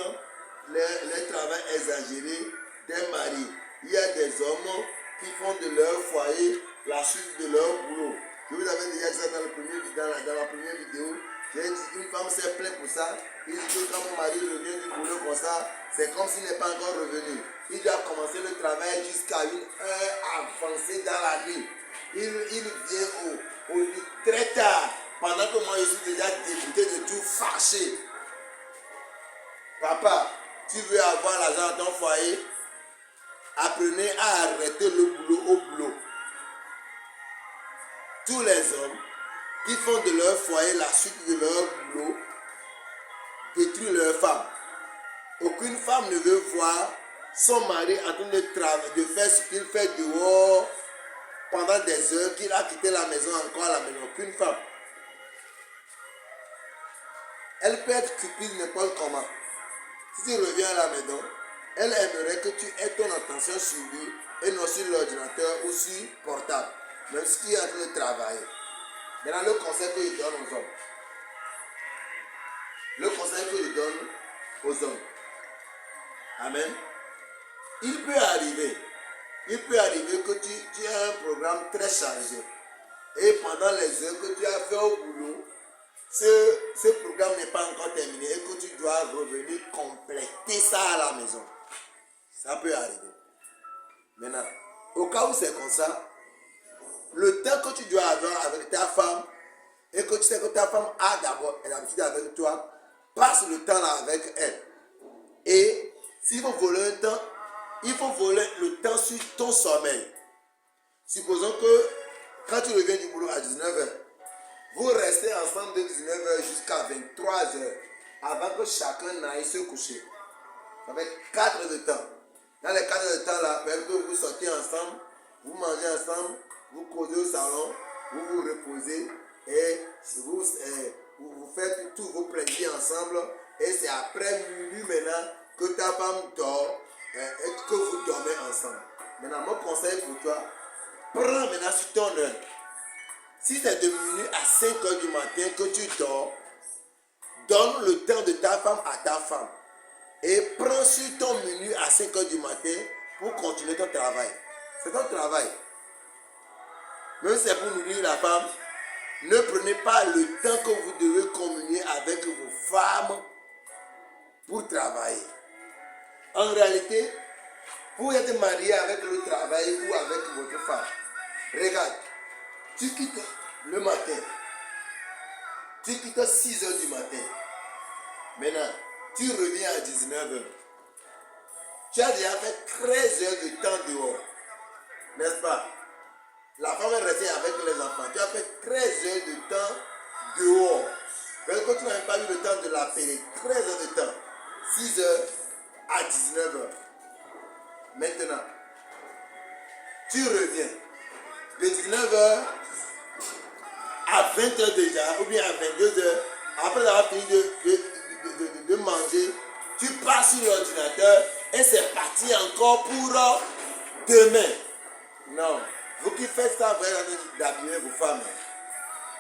les travails exagérés des maris. Il y a des hommes qui font de leur foyer la suite de leur boulot. Je vous avais déjà dit ça dans la première vidéo. J'ai dit qu'une femme s'est plainte pour ça. Il dit que quand mon mari revient du boulot comme ça, c'est comme s'il n'est pas encore revenu. Il doit commencer le travail jusqu'à une heure avancée dans la nuit. Il vient au lit très tard. Pendant que moi je suis déjà dégoûté de tout, fâché. Papa, tu veux avoir l'argent dans ton foyer? Apprenez à arrêter le boulot au boulot. Tous les hommes qui font de leur foyer la suite de leur boulot détruisent leur femme. Aucune femme ne veut voir son mari en train de faire ce qu'il fait dehors pendant des heures, qu'il a quitté la maison encore à la maison. Aucune femme. Elle peut être cupide n'importe comment. Si tu reviens à la maison, elle aimerait que tu aies ton attention sur lui et non sur l'ordinateur ou sur portable, même ce qui est en train de travailler. Maintenant, le conseil que je donne aux hommes. Le conseil que je donne aux hommes. Amen. Il peut arriver Il peut arriver que tu as un programme très chargé. Et pendant les heures que tu as fait au boulot, ce programme n'est pas encore terminé et que tu dois revenir compléter ça à la maison. Ça peut arriver. Maintenant, au cas où c'est comme ça, le temps que tu dois avoir avec ta femme et que tu sais que ta femme a d'abord l'habitude avec toi, passe le temps là avec elle. Et s'il faut voler un temps, il faut voler le temps sur ton sommeil. Supposons que quand tu reviens du boulot à 19h, vous restez ensemble de 19h jusqu'à 23h avant que chacun n'aille se coucher. Ça fait 4 heures de temps. Dans les 4 heures de temps là, vous sortez ensemble, vous mangez ensemble, vous causez au salon, vous vous reposez et vous faites tous vos plaisirs ensemble. Et c'est après minuit maintenant que ta femme dort et que vous dormez ensemble. Maintenant, mon conseil pour toi, prends maintenant sur ton heure. Si c'est de minuit à 5 heures du matin que tu dors, donne le temps de ta femme à ta femme. Et prends sur ton minuit à 5 heures du matin pour continuer ton travail. C'est ton travail. Même si c'est pour nourrir la femme, ne prenez pas le temps que vous devez communier avec vos femmes pour travailler. En réalité, vous êtes marié avec le travail ou avec votre femme. Regarde, tu quittes le matin. Tu quittes 6 heures du matin. Maintenant, tu reviens à 19 heures. Tu as déjà fait 13 heures de temps dehors. N'est-ce pas? La femme est restée avec les enfants. Tu as fait 13 heures de temps dehors. Parce que tu n'as même pas eu le temps de l'appeler. 13 heures de temps. 6 heures à 19 heures. Maintenant, tu reviens. De 19 heures à 20 heures déjà, ou bien à 22 heures, après avoir fini de manger, tu passes sur l'ordinateur et c'est parti encore pour demain. Non. Vous qui faites ça, vous êtes en train d'abîmer vos femmes.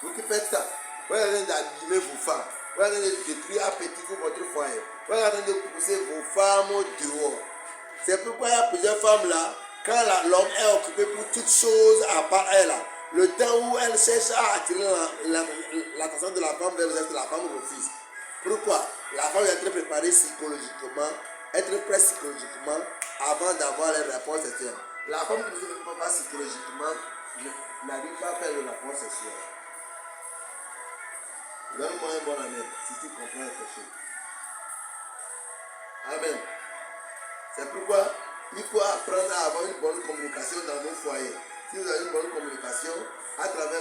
Vous qui faites ça, vous êtes en train d'abîmer vos femmes. Vous êtes en train de détruire appétit pour votre foyer. Vous êtes en train de pousser vos femmes dehors. C'est pourquoi il y a plusieurs femmes là, quand l'homme est occupé pour toutes choses à part elle, le temps où elle cherche à attirer l'attention de la femme vers le reste, la femme refuse. Pourquoi? La femme est très préparée psychologiquement, être prête psychologiquement avant d'avoir les rapports sexuels. La femme qui ne se prépare pas psychologiquement n'arrive pas à faire le rapport sexuel. Donne-moi un bon amen si tu comprends quelque chose. Amen. C'est pourquoi il faut apprendre à avoir une bonne communication dans vos foyers. Si vous avez une bonne communication, à travers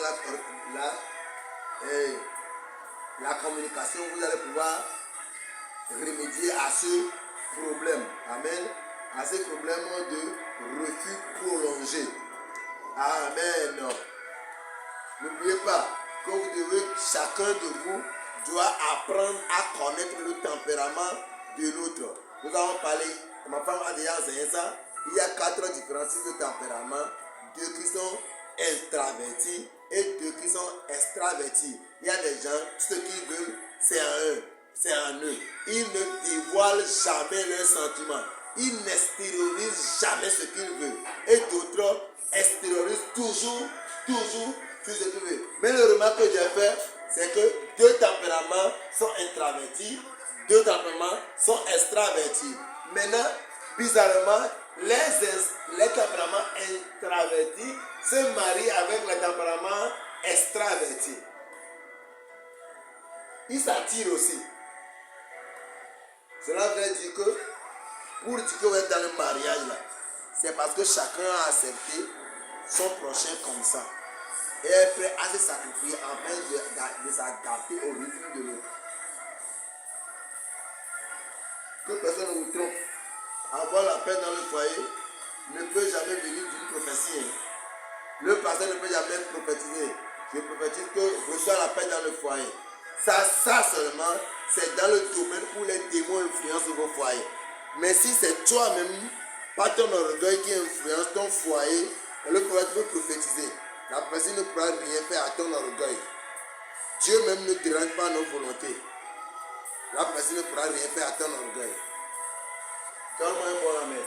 la communication, vous allez pouvoir remédier à ce problème. Amen. À ce problème de refus prolongé. Amen. N'oubliez pas que vous devez, chacun de vous doit apprendre à connaître le tempérament de l'autre. Nous avons parlé, ma femme a déjà enseigné ça. Il y a 4 différents types de tempéraments. 2 qui sont intravertis et 2 qui sont extravertis. Il y a des gens, ce qu'ils veulent, c'est en eux. C'est en eux. Ils ne dévoilent jamais leurs sentiments. Ils n'extériorisent jamais ce qu'ils veulent. Et d'autres extériorisent toujours sur ce qu'ils veulent. Mais le remarque que j'ai fait, c'est que 2 tempéraments sont intravertis, 2 tempéraments sont extravertis. Maintenant, bizarrement, les tempéraments intravertis se marient avec les tempéraments extravertis. Ils s'attirent aussi. Cela veut dire que pour dire que vous êtes dans le mariage là, c'est parce que chacun a accepté son prochain comme ça. Et est prêt à se sacrifier afin de s'adapter au rythme de l'autre. Que personne ne vous trompe. Avoir la paix dans le foyer ne peut jamais venir d'une prophétie. Le pasteur ne peut jamais prophétiser. Je prophétise que reçois la paix dans le foyer. Ça seulement, c'est dans le domaine où les démons influencent vos foyers. Mais si c'est toi-même, pas ton orgueil qui influence ton foyer, le prophète peut prophétiser. La personne ne pourra rien faire à ton orgueil. Dieu même ne dérange pas nos volontés. La personne ne pourra rien faire à ton orgueil. Donne-moi un bon amen.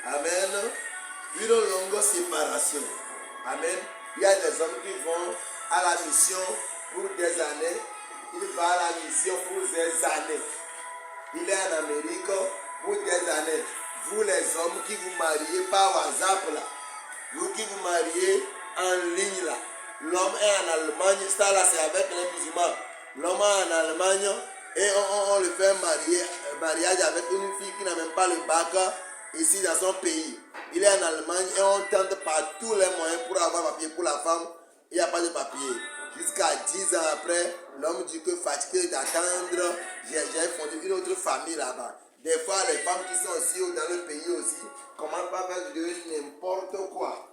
Amen. Une longue séparation. Amen. Il y a des hommes qui vont à la mission pour des années. Il va à la mission pour des années. Il est en Amérique pour des années. Vous les hommes qui vous mariez par WhatsApp là, vous qui vous mariez en ligne là, l'homme est en Allemagne, ça là c'est avec les musulmans. L'homme est en Allemagne et on le fait mariage avec une fille qui n'a même pas le bac ici dans son pays. Il est en Allemagne et on tente par tous les moyens pour avoir papier pour la femme. Il n'y a pas de papier. Jusqu'à 10 ans après, l'homme dit que fatigué d'attendre, j'ai fondé une autre famille là-bas. Des fois, les femmes qui sont aussi dans le pays aussi commencent à faire de n'importe quoi.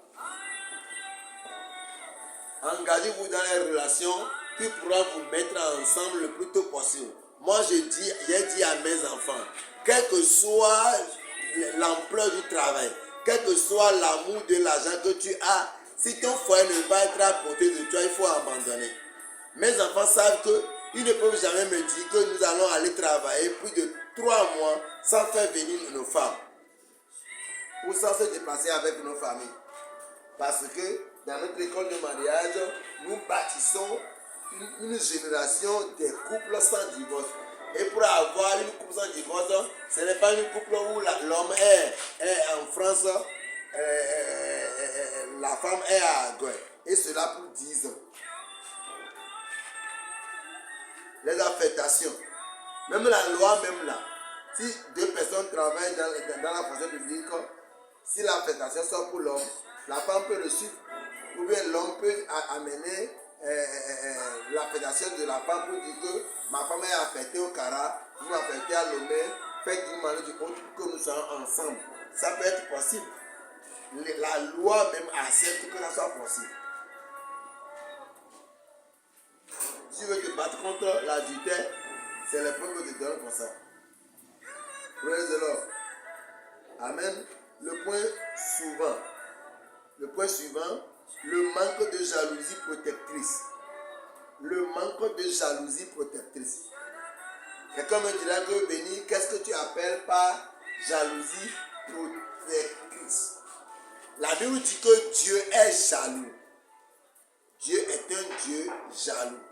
Engagez-vous dans les relations qui pourront vous mettre ensemble le plus tôt possible. Moi, j'ai dit à mes enfants, quelle que soit l'ampleur du travail, quel que soit l'amour de l'argent que tu as, si ton foyer ne va être à portée de toi, il faut abandonner. Mes enfants savent qu'ils ne peuvent jamais me dire que nous allons aller travailler plus de 3 mois sans faire venir nos femmes ou sans se déplacer avec nos familles. Parce que dans notre école de mariage, nous bâtissons une génération des couples sans divorce. Et pour avoir une couple sans divorce, ce n'est pas une couple où l'homme est en France, la femme est à Gouin. Et cela pour 10 ans. Les affectations. Même la loi, même là. Si 2 personnes travaillent dans la fonction publique, si l'affectation sort pour l'homme, la femme peut le suivre. Ou bien l'homme peut amener l'affectation de la femme pour dire que ma femme est affectée au Cara, vous m'affectez à Lomé, faites une manière du compte pour que nous soyons ensemble. Ça peut être possible. La loi même accepte que ça soit possible. Si tu veux te battre contre l'adultère, c'est les preuves que je te donne pour ça. Praise the Lord. Amen. Le point suivant, le manque de jalousie protectrice. Le manque de jalousie protectrice. Quelqu'un me dira que Béni, qu'est-ce que tu appelles par jalousie protectrice? La Bible dit que Dieu est jaloux. Dieu est un Dieu jaloux.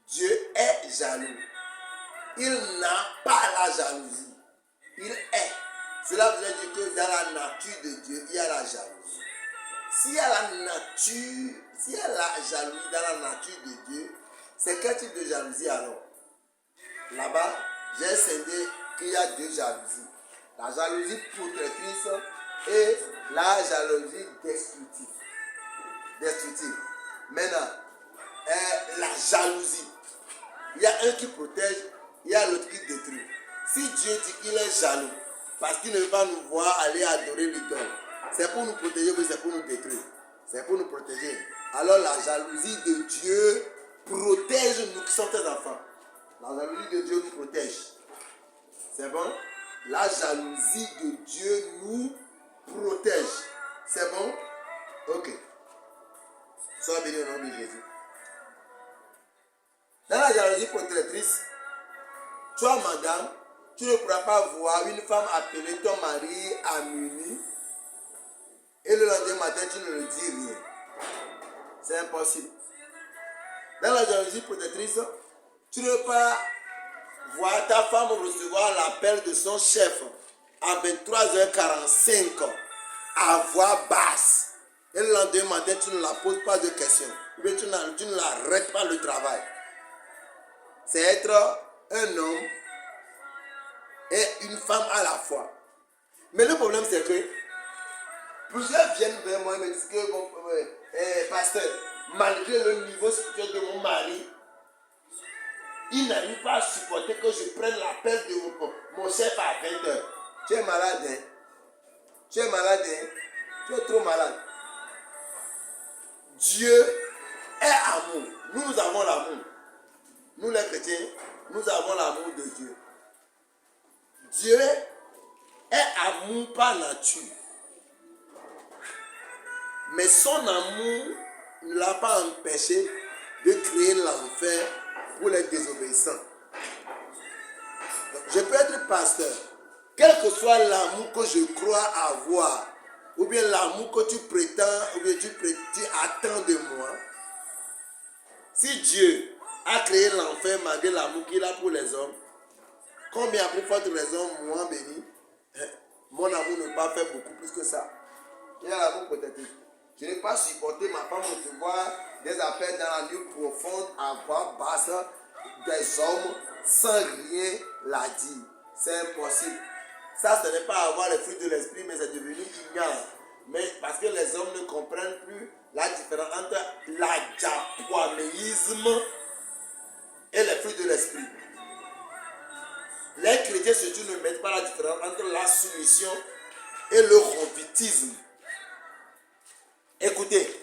Dieu est jaloux. Il n'a pas la jalousie. Il est. Cela veut dire que dans la nature de Dieu, il y a la jalousie. S'il y a la jalousie dans la nature de Dieu, c'est quel type de jalousie alors? Là-bas, j'ai scindé qu'il y a 2 jalousies. La jalousie protectrice et la jalousie destructive. Maintenant, la jalousie. Il y a un qui protège, il y a l'autre qui détruit. Si Dieu dit qu'il est jaloux, parce qu'il ne veut pas nous voir aller adorer l'idole, c'est pour nous protéger ou c'est pour nous détruire? C'est pour nous protéger. Alors la jalousie de Dieu protège nous qui sommes tes enfants. La jalousie de Dieu nous protège. C'est bon? La jalousie de Dieu nous protège. C'est bon? Ok. Sois béni au nom de Jésus. Dans la jalousie protectrice, toi, madame, tu ne pourras pas voir une femme appeler ton mari à minuit et le lendemain matin, tu ne le dis rien. C'est impossible. Dans la jalousie protectrice, tu ne peux pas voir ta femme recevoir l'appel de son chef à 23h45 à voix basse. Et le lendemain matin, tu ne la poses pas de questions. Mais tu ne l'arrêtes pas le travail. C'est être un homme et une femme à la fois. Mais le problème, c'est que plusieurs viennent vers moi et me disent que, bon, pasteur, malgré le niveau spirituel de mon mari, il n'arrive pas à supporter que je prenne l'appel de mon chef à 20h. Tu es malade, hein? Tu es malade, hein? Tu es trop malade. Dieu est amour. Nous avons l'amour. Nous les chrétiens, nous avons l'amour de Dieu. Dieu est amour par nature. Mais son amour ne l'a pas empêché de créer l'enfer pour les désobéissants. Donc, je peux être pasteur, quel que soit l'amour que je crois avoir, ou bien l'amour que tu prétends, ou bien tu attends de moi, si Dieu a créé l'enfer malgré l'amour qu'il a pour les hommes, combien plus forte raison, moi béni, mon amour ne peut pas faire beaucoup plus que ça. Il y a l'amour peut-être. Je n'ai pas supporté ma femme recevoir des appels dans la nuit profonde à voix basse des hommes sans rien la dire. C'est impossible. Ça, ce n'est pas avoir les fruits de l'esprit, mais c'est devenu ignorant. Mais parce que les hommes ne comprennent plus la différence entre l'adjapoaméisme et les fruits de l'esprit. Les chrétiens surtout ne mettent pas la différence entre la soumission et le convitisme. Écoutez,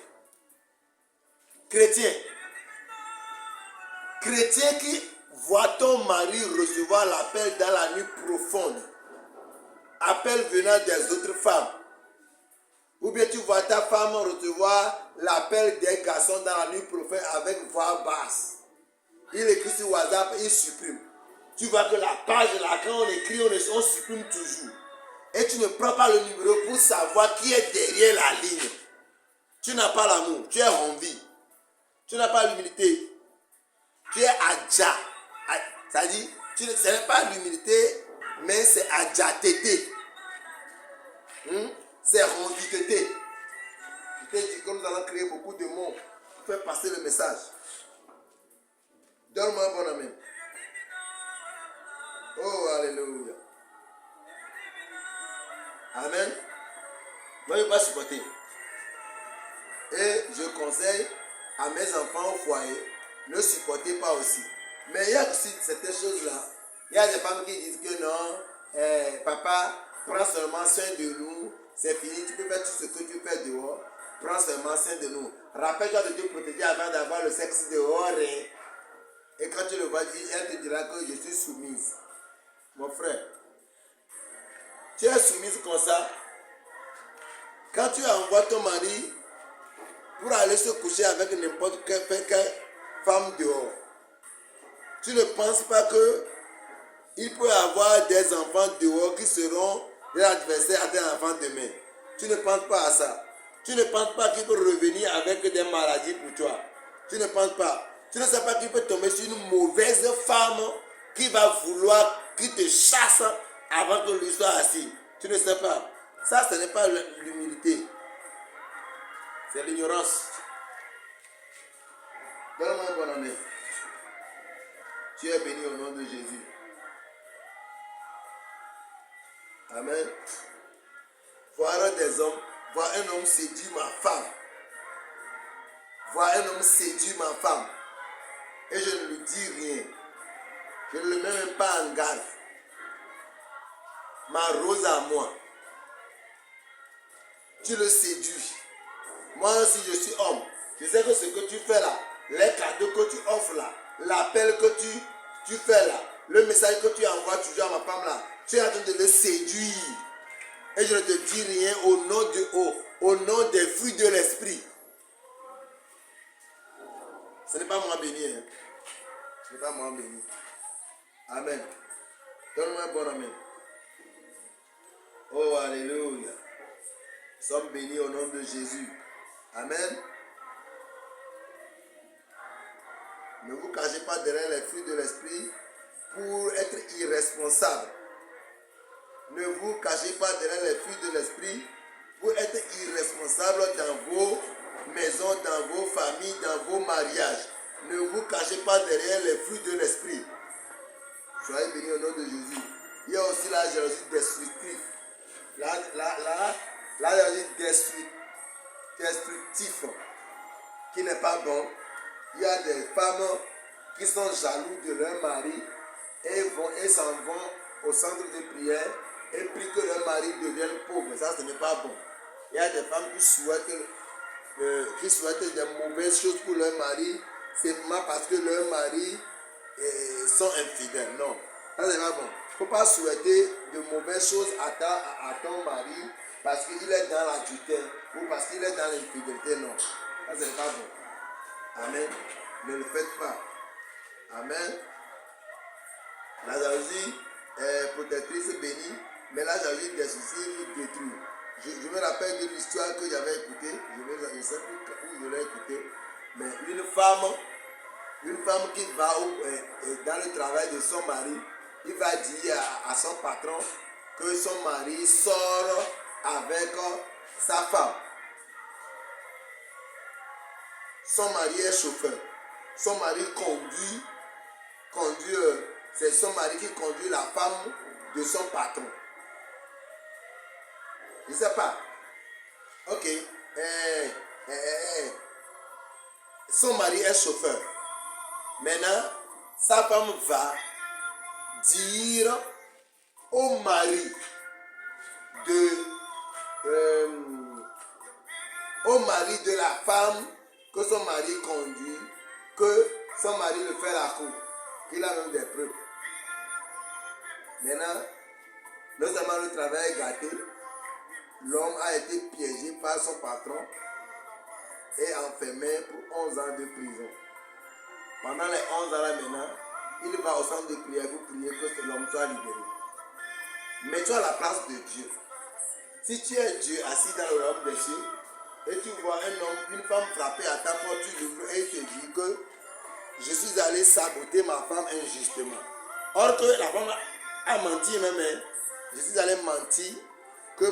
chrétien qui voit ton mari recevoir l'appel dans la nuit profonde, appel venant des autres femmes, ou bien tu vois ta femme recevoir l'appel des garçons dans la nuit profonde avec voix basse, il écrit sur WhatsApp, il supprime. Tu vois que la page là, quand on écrit, on supprime toujours. Et tu ne prends pas le numéro pour savoir qui est derrière la ligne. Tu n'as pas l'amour, tu es en vie. Tu n'as pas l'humilité. Tu es adja. C'est-à-dire, ce n'est pas l'humilité, mais c'est adjatété. C'est renditété. Je t'ai dit que nous allons créer beaucoup de mots pour faire passer le message. Donne-moi un bon amen. Oh, alléluia. Amen. Moi, je ne vais pas supporter. Et je conseille à mes enfants au foyer, ne supportez pas aussi. Mais il y a aussi certaines choses-là. Il y a des femmes qui disent que non, papa, prends seulement soin de nous, c'est fini, tu peux faire tout ce que tu fais dehors, prends seulement soin de nous. Rappelle-toi de te protéger avant d'avoir le sexe dehors. Et quand tu le vois, elle te dira que je suis soumise. Mon frère, tu es soumise comme ça. Quand tu envoies ton mari pour aller se coucher avec n'importe quelle femme dehors, tu ne penses pas qu'il peut avoir des enfants dehors qui seront des adversaires à tes enfants demain. Tu ne penses pas à ça. Tu ne penses pas qu'il peut revenir avec des maladies pour toi. Tu ne penses pas. Tu ne sais pas qu'il peut tomber sur une mauvaise femme qui va vouloir qu'il te chasse avant que lui soit assis. Tu ne sais pas. Ça, ce n'est pas l'humilité. C'est l'ignorance. Donne-moi un bon amen. Tu es béni au nom de Jésus. Amen. Voir des hommes, voir un homme séduire ma femme. Voir un homme séduire ma femme. Et je ne lui dis rien. Je ne le mets même pas en garde. Ma rose à moi. Tu le séduis. Moi aussi je suis homme. Je sais que ce que tu fais là, les cadeaux que tu offres là, l'appel que tu fais là, le message que tu envoies toujours à ma femme là, tu es en train de le séduire. Et je ne te dis rien au nom des fruits de l'esprit. Ce n'est pas moi béni. Hein. Ce n'est pas moi béni. Amen. Donne-moi un bon amen. Oh, alléluia. Nous sommes bénis au nom de Jésus. Amen. Ne vous cachez pas derrière les fruits de l'esprit pour être irresponsable. Ne vous cachez pas derrière les fruits de l'esprit pour être irresponsable dans vos maisons, dans vos familles, dans vos mariages. Ne vous cachez pas derrière les fruits de l'esprit. Soyez bénis au nom de Jésus. Il y a aussi la jalousie destructive. La jalousie destructive qui n'est pas bon. Il y a des femmes qui sont jalouses de leur mari et s'en vont au centre de prière et prient que leur mari devienne pauvre. Ça, ce n'est pas bon. Il y a des femmes qui souhaitent des mauvaises choses pour leur mari simplement parce que leur mari sont infidèles. Non, ça, ce n'est pas bon. Il ne faut pas souhaiter de mauvaises choses à ton mari parce qu'il est dans l'adultère ou parce qu'il est dans l'infidélité. Non, ça, ce n'est pas bon. Amen. Ne le faites pas. Amen. La jalousie est protectrice bénie, Mais là, j'avais eu des soucis, il détruit. Je me rappelle de l'histoire que j'avais écoutée. Je ne sais plus où je l'ai écoutée. Mais une femme qui va dans le travail de son mari, il va dire à son patron que son mari sort avec sa femme. Son mari est chauffeur. Son mari conduit, c'est son mari qui conduit la femme de son patron. Je ne sais pas. Ok. Son mari est chauffeur. Maintenant, sa femme va dire au mari de la femme que son mari conduit, que son mari le fait la cour, qu'il a même des preuves. Maintenant, non seulement le travail est gâté, l'homme a été piégé par son patron et enfermé pour 11 ans de prison. Pendant les 11 ans là maintenant, il va au centre de prière pour prier que l'homme soit libéré. Mets-toi à la place de Dieu. Si tu es Dieu assis dans le royaume des cieux et tu vois un homme, une femme frapper à ta porte, tu l'ouvres et il te dit que je suis allé saboter ma femme injustement. Or que la femme a menti même, je suis allé mentir que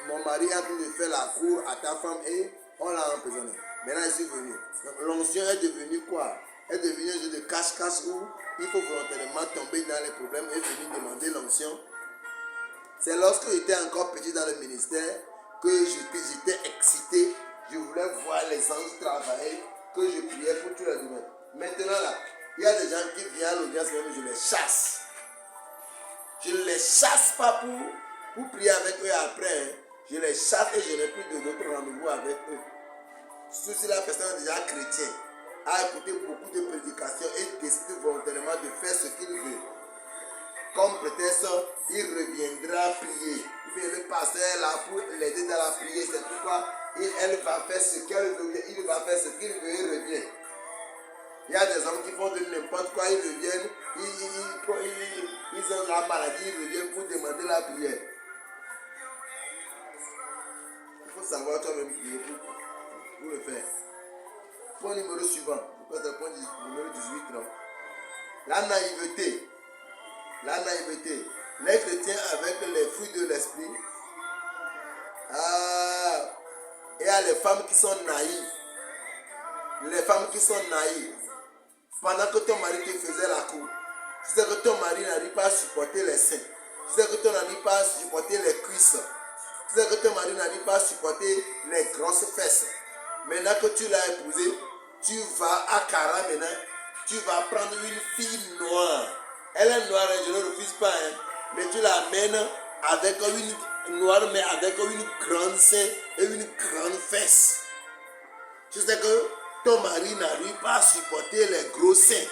mon mari a pu faire la cour à ta femme et on l'a emprisonné. Maintenant je suis venu. L'onction est devenue quoi? Est devenue un jeu de cache-cache où il faut volontairement tomber dans les problèmes et venir demander l'onction. C'est lorsque j'étais encore petit dans le ministère que j'étais excité. Je voulais voir les anges travailler, que je priais pour tous les domaines. Maintenant là, il y a des gens qui viennent à l'audience même, je les chasse. Je ne les chasse pas pour prier avec eux après. Je les chasse et je n'ai plus d'autres rendez-vous avec eux. Surtout si la personne est déjà chrétienne, a écouté beaucoup de prédications et décide volontairement de faire ce qu'il veut. Comme peut-être il reviendra prier. Il le pasteur est là pour l'aider dans la prière. C'est pourquoi elle va faire ce qu'elle veut. Il va faire ce qu'il veut et revient. Il y a des hommes qui font de n'importe quoi, ils reviennent, ils ont la maladie, ils reviennent pour demander la prière. Il faut savoir toi-même prier pour le faire. Point numéro suivant, c'est le point numéro 18 là. La naïveté. La naïveté. Les chrétiens avec les fruits de l'esprit. Et il y a les femmes qui sont naïves. Les femmes qui sont naïves. Pendant que ton mari te faisait la cour, tu sais que ton mari n'arrive pas à supporter les seins. Tu sais que ton mari n'arrive pas à supporter les cuisses. Tu sais que ton mari n'arrive pas à supporter les grosses fesses. Maintenant que tu l'as épousé, tu vas à Cara maintenant, tu vas prendre une fille noire. Elle est noire, je ne refuse pas, hein, mais tu l'amènes avec une noire, mais avec une grande sein et une grande fesse. Tu sais que ton mari n'arrive pas à supporter les gros seins.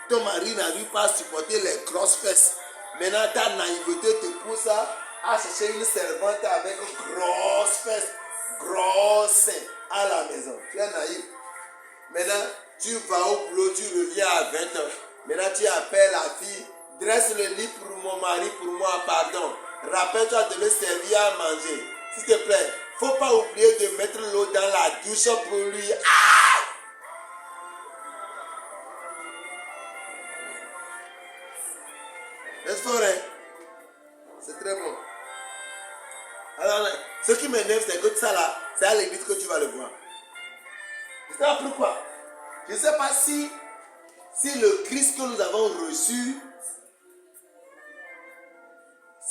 Ton mari n'arrive pas à supporter les grosses fesses. Maintenant, ta naïveté te pousse à chercher une servante avec grosses fesses, gros seins à la maison. Tu es naïf. Maintenant, tu vas au boulot, tu reviens à 20h. Maintenant, tu appelles la fille. Dresse le lit pour mon mari, pour moi, pardon. Rappelle-toi de le servir à manger. S'il te plaît, il ne faut pas oublier de mettre l'eau dans la douche pour lui. Est-ce vrai? C'est très bon. Alors, ce qui m'énerve, c'est que ça là, c'est à l'église que tu vas le voir. Je ne sais pas pourquoi. Je ne sais pas si le Christ que nous avons reçu,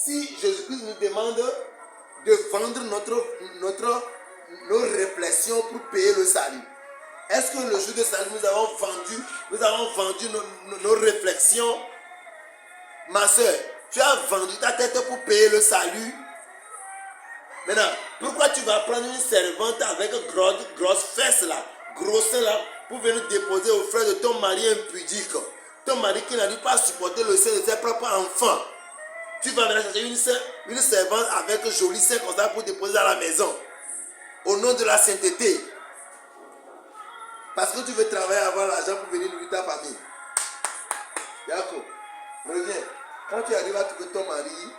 si Jésus-Christ nous demande de vendre nos réflexions pour payer le salut. Est-ce que le jour de salut, nous avons vendu nos réflexions? Ma soeur, tu as vendu ta tête pour payer le salut. Maintenant, pourquoi tu vas prendre une servante avec grosse fesses là, grosse là, pour venir déposer aux frères de ton mari impudique? Ton mari qui n'arrive pas à supporter le sein de ses propres enfants. Tu vas venir chercher une servante avec un joli sein comme ça pour déposer à la maison. Au nom de la sainteté. Parce que tu veux travailler, avoir l'argent pour venir nourrir ta famille. D'accord. Reviens. Quand tu arrives à trouver ton mari,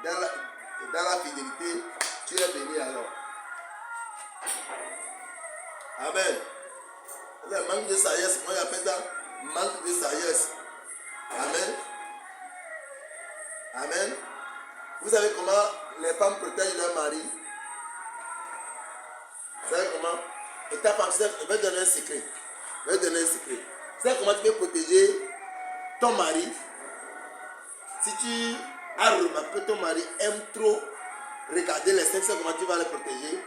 dans la fidélité, tu es béni alors. Amen. Le manque de sagesse, moi j'appelle ça manque de sagesse. Amen. Amen. Vous savez comment les femmes protègent leur mari? Vous savez comment? Et ta femme, je vais te donner un secret. Je vais te donner un secret. Vous savez comment tu peux protéger ton mari? Si tu as remarqué que ton mari aime trop regarder les seins, comment tu vas le protéger?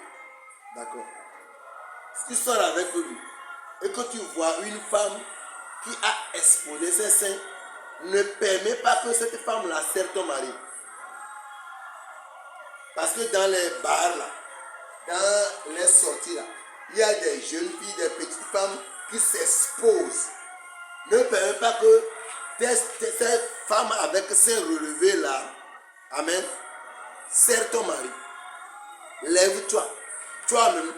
D'accord. Si tu sors avec lui et que tu vois une femme qui a exposé ses seins, ne permets pas que cette femme-là serve ton mari. Parce que dans les bars là, dans les sorties là, il y a des jeunes filles, des petites femmes qui s'exposent. Ne permets pas que cette femme avec ses relevés là, amen, serve ton mari. Lève-toi. Toi-même,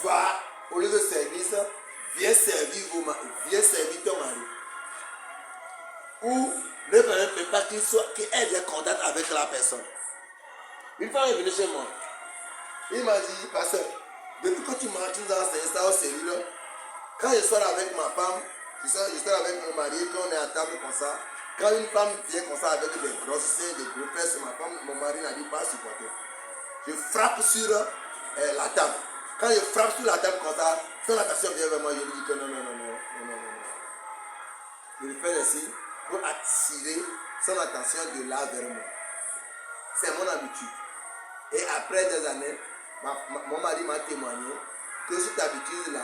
va au lieu de service, viens servir ton mari. Ou ne permets pas qu'il ait des contacts avec la personne. Une fois, il est venu chez moi. Il m'a dit, pasteur, depuis que tu nous as enseigné ça au sérieux, quand je sors avec ma femme, je sors avec mon mari, quand on est à table comme ça, quand une femme vient comme ça avec des grosses seins, des gros fesses, mon mari n'a dit pas supporter. Je frappe sur la table. Quand je frappe sur la table comme ça, son attention vient vers moi, je lui dis que non. Je lui fais le signe pour attirer son attention de là vers moi. C'est mon habitude. Et après des années, mon mari m'a témoigné que cette habitude-là,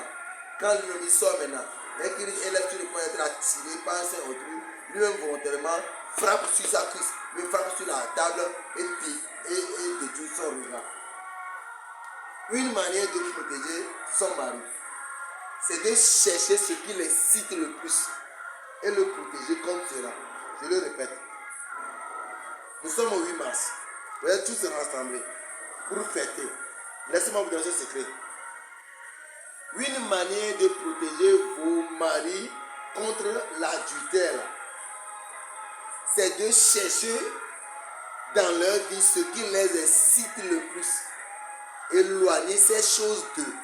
quand lui sort maintenant, et qu'il élève sur le point d'être attiré par un sein autrui, lui-même volontairement frappe sur sa cuisse, lui frappe sur la table et détruit son regard. Une manière de protéger son mari, c'est de chercher ce qui l'excite le plus et le protéger comme cela. Je le répète. Nous sommes au 8 mars. Vous allez tous se rassembler pour fêter. Laissez-moi vous donner ce secret. Une manière de protéger vos maris contre l'adultère, c'est de chercher dans leur vie ce qui les excite le plus. Éloigner ces choses d'eux.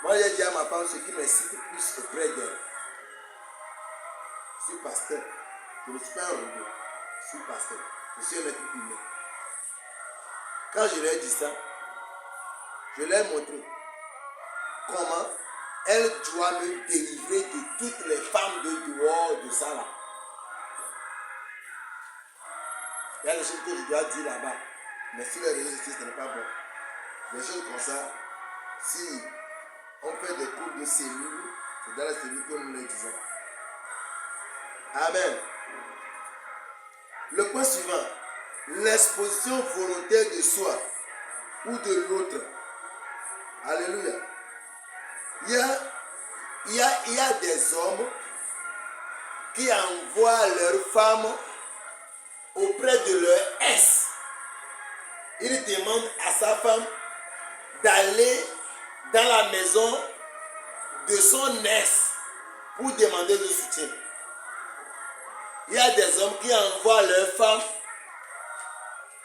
Moi, j'ai dit à ma femme ce qui m'excite plus auprès d'elle. Je suis pasteur. Je ne suis pas un robot. Je suis pasteur. Je suis un être humain. Quand je leur ai dit ça, je leur ai montré comment elle doit me délivrer de toutes les femmes de dehors de ça là. Il y a des choses que je dois dire là-bas. Mais sur les réseaux sociaux, ce n'est pas bon. Des choses comme ça, si on fait des cours de cellules, c'est dans la cellule que nous les disons. Amen. Le point suivant, l'exposition volontaire de soi ou de l'autre. Alléluia. Il y a des hommes qui envoient leurs femmes auprès de leur ex. Il demande à sa femme d'aller dans la maison de son ex pour demander le soutien. Il y a des hommes qui envoient leurs femmes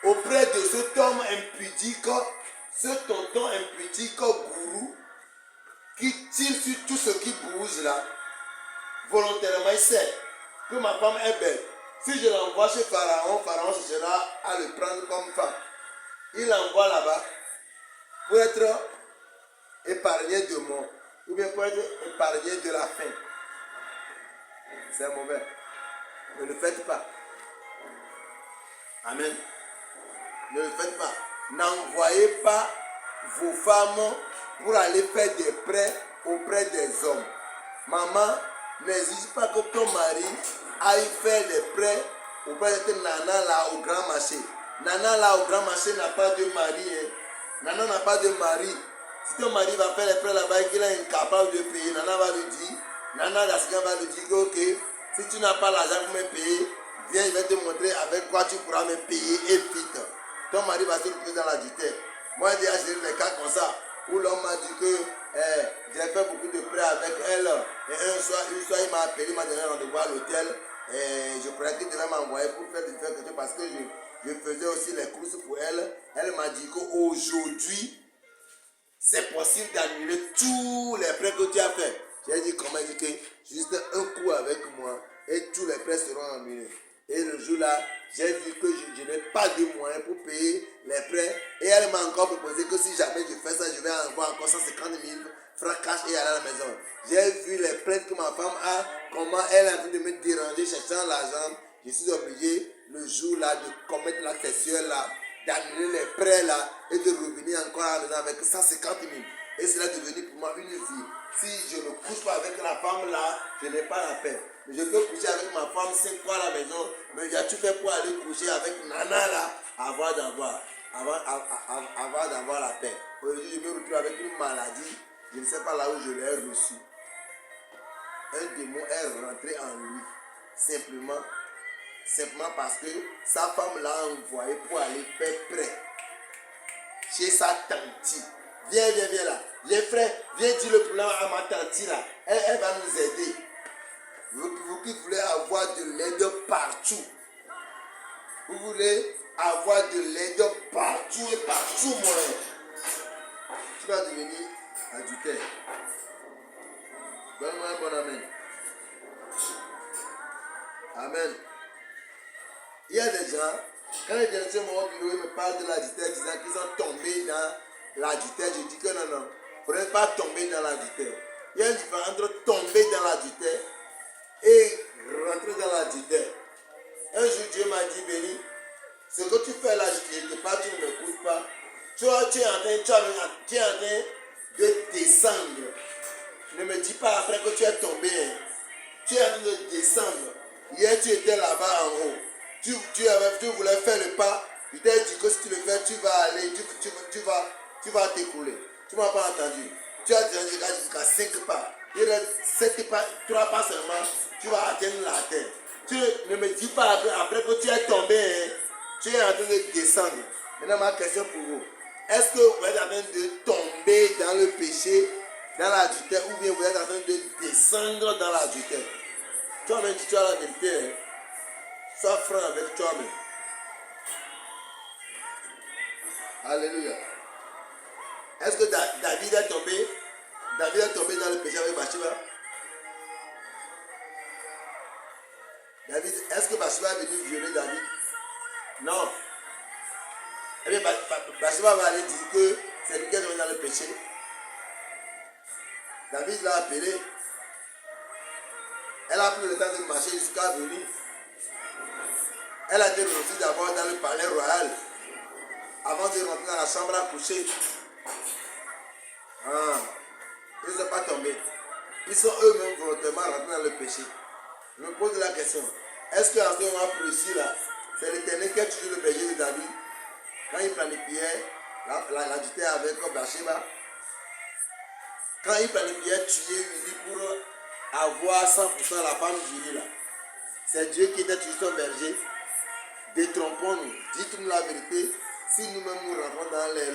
auprès de cet homme impudique, ce tonton impudique gourou qui tire sur tout ce qui bouge là. Volontairement, il sait que ma femme est belle. Si je l'envoie chez Pharaon, Pharaon cherchera à le prendre comme femme. Il l'envoie là-bas pour être épargné de mort ou bien pour être épargné de la faim. C'est mauvais. Ne le faites pas. Amen. Ne le faites pas. N'envoyez pas vos femmes pour aller faire des prêts auprès des hommes. Maman, n'exige pas que ton mari aille faire des prêts auprès de Nana là au grand marché. Nana là au grand marché n'a pas de mari. Hein. Nana n'a pas de mari. Si ton mari va faire les prêts là-bas et qu'il est incapable de payer, Nana va lui dire, Nana Dassigan va lui dire que ok, si tu n'as pas l'argent pour me payer, viens, je vais te montrer avec quoi tu pourras me payer et vite. Ton mari va se retrouver dans l'adultère. Moi, j'ai déjà des cas comme ça, où l'homme m'a dit que j'ai fait beaucoup de prêts avec elle. Et un soir, il m'a appelé, il m'a donné un rendez-vous à l'hôtel. Et je croyais qu'il devait m'envoyer pour faire quelque chose parce que je faisais aussi les courses pour elle. Elle m'a dit qu'aujourd'hui, c'est possible d'annuler tous les prêts que tu as fait. J'ai dit comment? J'ai dit que juste un coup avec moi et tous les prêts seront annulés. Et le jour-là, j'ai vu que je n'ai pas de moyens pour payer les prêts. Et elle m'a encore proposé que si jamais je fais ça, je vais avoir encore 150 000 francs cash et aller à la maison. J'ai vu les plaintes que ma femme a, comment elle est en train de me déranger cherchant l'argent. Je suis obligé le jour-là de commettre l'acte sexuel là, d'annuler les prêts là et de revenir encore à la maison avec 150 000. Et cela est devenu pour moi une vie. Si je ne couche pas avec la femme là, je n'ai pas la paix. Mais je peux coucher avec ma femme 5 fois à la maison, mais j'ai tout fait pour aller coucher avec Nana là, avant d'avoir la paix. Aujourd'hui, je me retrouve avec une maladie, je ne sais pas là où je l'ai reçue. Un démon est rentré en lui, simplement parce que sa femme l'a envoyé pour aller faire prêt chez sa tante. Viens là. Les frères, viens dire le problème à ma tante là. Elle va nous aider. Vous qui voulez avoir de l'aide partout. Vous voulez avoir de l'aide partout et partout, mon frère. Tu vas devenir adultère. Donne-moi un bon amen. Amen. Il y a des gens, quand les gens sont au bureau, ils me parlent de l'adultère, disant qu'ils sont tombés dans l'adultère. Je dis que non. Vous n'êtes pas tombé dans l'adultère. Il y a une différence entre tomber dans l'adultère et rentrer dans l'adultère. Un jour, Dieu m'a dit, béni, ce que tu fais là, je ne te parle, tu ne m'écoutes pas. Tu es en train de descendre. Ne me dis pas après que tu es tombé. Hein. Tu es en train de descendre. Hier, tu étais là-bas en haut. Tu voulais faire le pas. Je t'ai dit que si tu le fais, tu vas aller, tu vas t'écrouler. Tu ne m'as pas entendu. Tu as déjà jusqu'à 5 pas. Il reste 7 pas, 3 pas seulement. Tu vas atteindre la terre. Tu ne me dis pas après que tu es tombé. Hein. Tu es en train de descendre. Maintenant, ma question pour vous. Est-ce que vous êtes en train de tomber dans le péché, dans l'adultère, ou bien vous êtes en train de descendre dans l'adultère? Toi-même, tu as la vérité. Hein? Sois franc avec toi-même. Alléluia. Est-ce que David est tombé? David est tombé dans le péché avec Bathsheba? Est-ce que Bathsheba est venue violer David? Non. Eh bien, Bathsheba va aller dire que c'est lui qui est tombé dans le péché. David l'a appelé. Elle a pris le temps de marcher jusqu'à venir. Elle a été reçue d'abord dans le palais royal avant de rentrer dans la chambre à coucher. Ils ne sont pas tombés. Ils sont eux-mêmes volontairement rentrés dans le péché. Je me pose la question. Est-ce qu'en ce moment précis là, c'est l'Éternel qui a tué le berger de David quand il planifiait l'adultère avec Bathsheba? Quand il planifiait tuer Uri pour avoir 100% la femme d'Uri là, c'est Dieu qui était tué son berger. Détrompons-nous, dites-nous la vérité. Si nous-mêmes nous rentrons dans les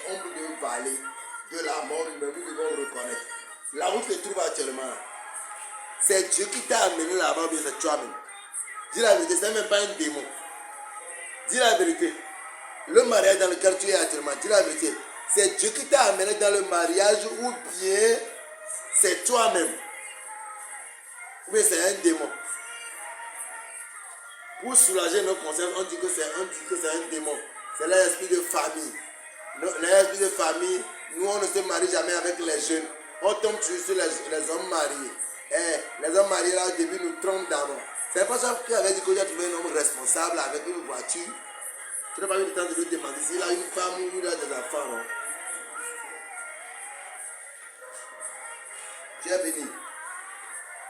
ombres de vallée de la mort, nous devons reconnaître. Là où tu te trouves actuellement, c'est Dieu qui t'a amené là-bas, bien c'est toi-même. Dis la vérité, ce n'est même pas un démon. Dis la vérité. Le mariage dans lequel tu es actuellement, dis la vérité. C'est Dieu qui t'a amené dans le mariage ou bien c'est toi-même. Ou bien c'est un démon. Pour soulager nos consciences, on dit que c'est un démon. C'est l'esprit de famille. L'esprit de famille, nous on ne se marie jamais avec les jeunes. On tombe toujours sur les hommes mariés. Et les hommes mariés là au début nous trompent d'abord. C'est pas ça qu'il avait dit que j'ai trouvé un homme responsable avec une voiture. Tu n'as pas eu le temps de lui demander s'il a une femme ou il a des enfants. Non? Tu es béni.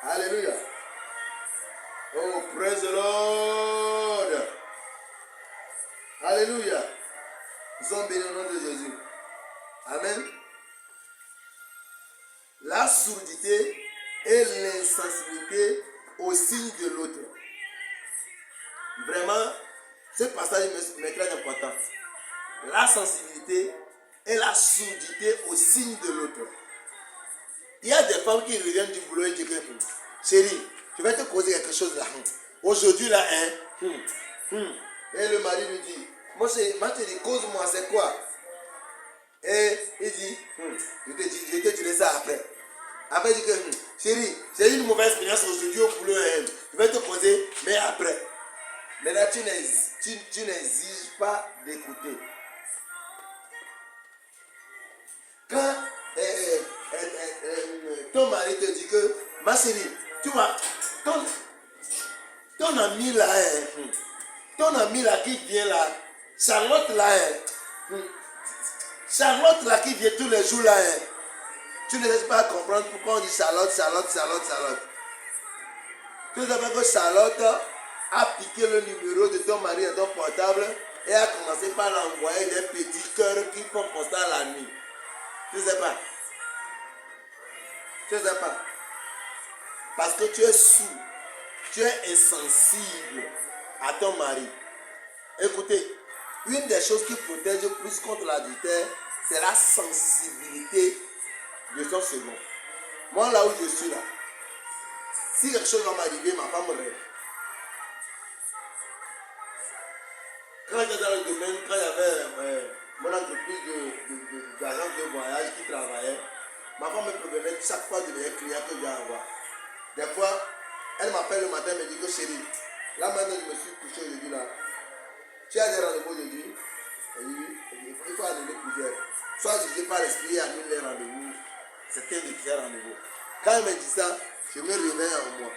Alléluia. Oh, praise the Lord. Alléluia. Nous sommes bénis au nom de Jésus. Amen. La surdité et l'insensibilité au signe de l'autre. Vraiment, ce passage est très important. La sensibilité et la surdité au signe de l'autre. Il y a des femmes qui reviennent du boulot et disent que chérie, Je vais te causer quelque chose là. Aujourd'hui là, Et le mari lui dit, moi je te dis, cause-moi, c'est quoi? Et il dit, je te dirai ça après. Après, il dit que, chérie, j'ai eu une mauvaise expérience aujourd'hui au boulot. Je vais te causer, mais après. Maintenant, tu n'exiges pas d'écouter. Quand ton mari te dit que, ma chérie, tu vois, ton ami là, ton ami là qui vient là, Charlotte là, Charlotte là qui vient tous les jours là, tu ne laisses pas comprendre pourquoi on dit Charlotte, Charlotte, Charlotte, Charlotte. Tu sais que Charlotte a piqué le numéro de ton mari dans ton portable et a commencé par l'envoyer des petits cœurs qui font constat la nuit. Tu ne sais pas. Tu ne sais pas. Parce que tu es sourd. Tu es insensible à ton mari. Écoutez, une des choses qui protège plus contre l'adultère, c'est la sensibilité de son second. Moi, là où je suis là, si quelque chose va m'arriver, ma femme rêve. Quand j'étais dans le domaine, quand il y avait mon entreprise d'agence de voyage qui travaillait, ma femme me prévenait chaque fois de mes clients que je dois avoir. Des fois, elle m'appelle le matin et me dit que chérie, là maintenant je me suis couché aujourd'hui là. Tu as des rendez-vous aujourd'hui? Elle dit oui, il faut annuler plusieurs. Soit je dis pas l'esprit, annule les rendez-vous. C'était de plusieurs rendez-vous. Quand elle me dit ça, je me réveille en moi.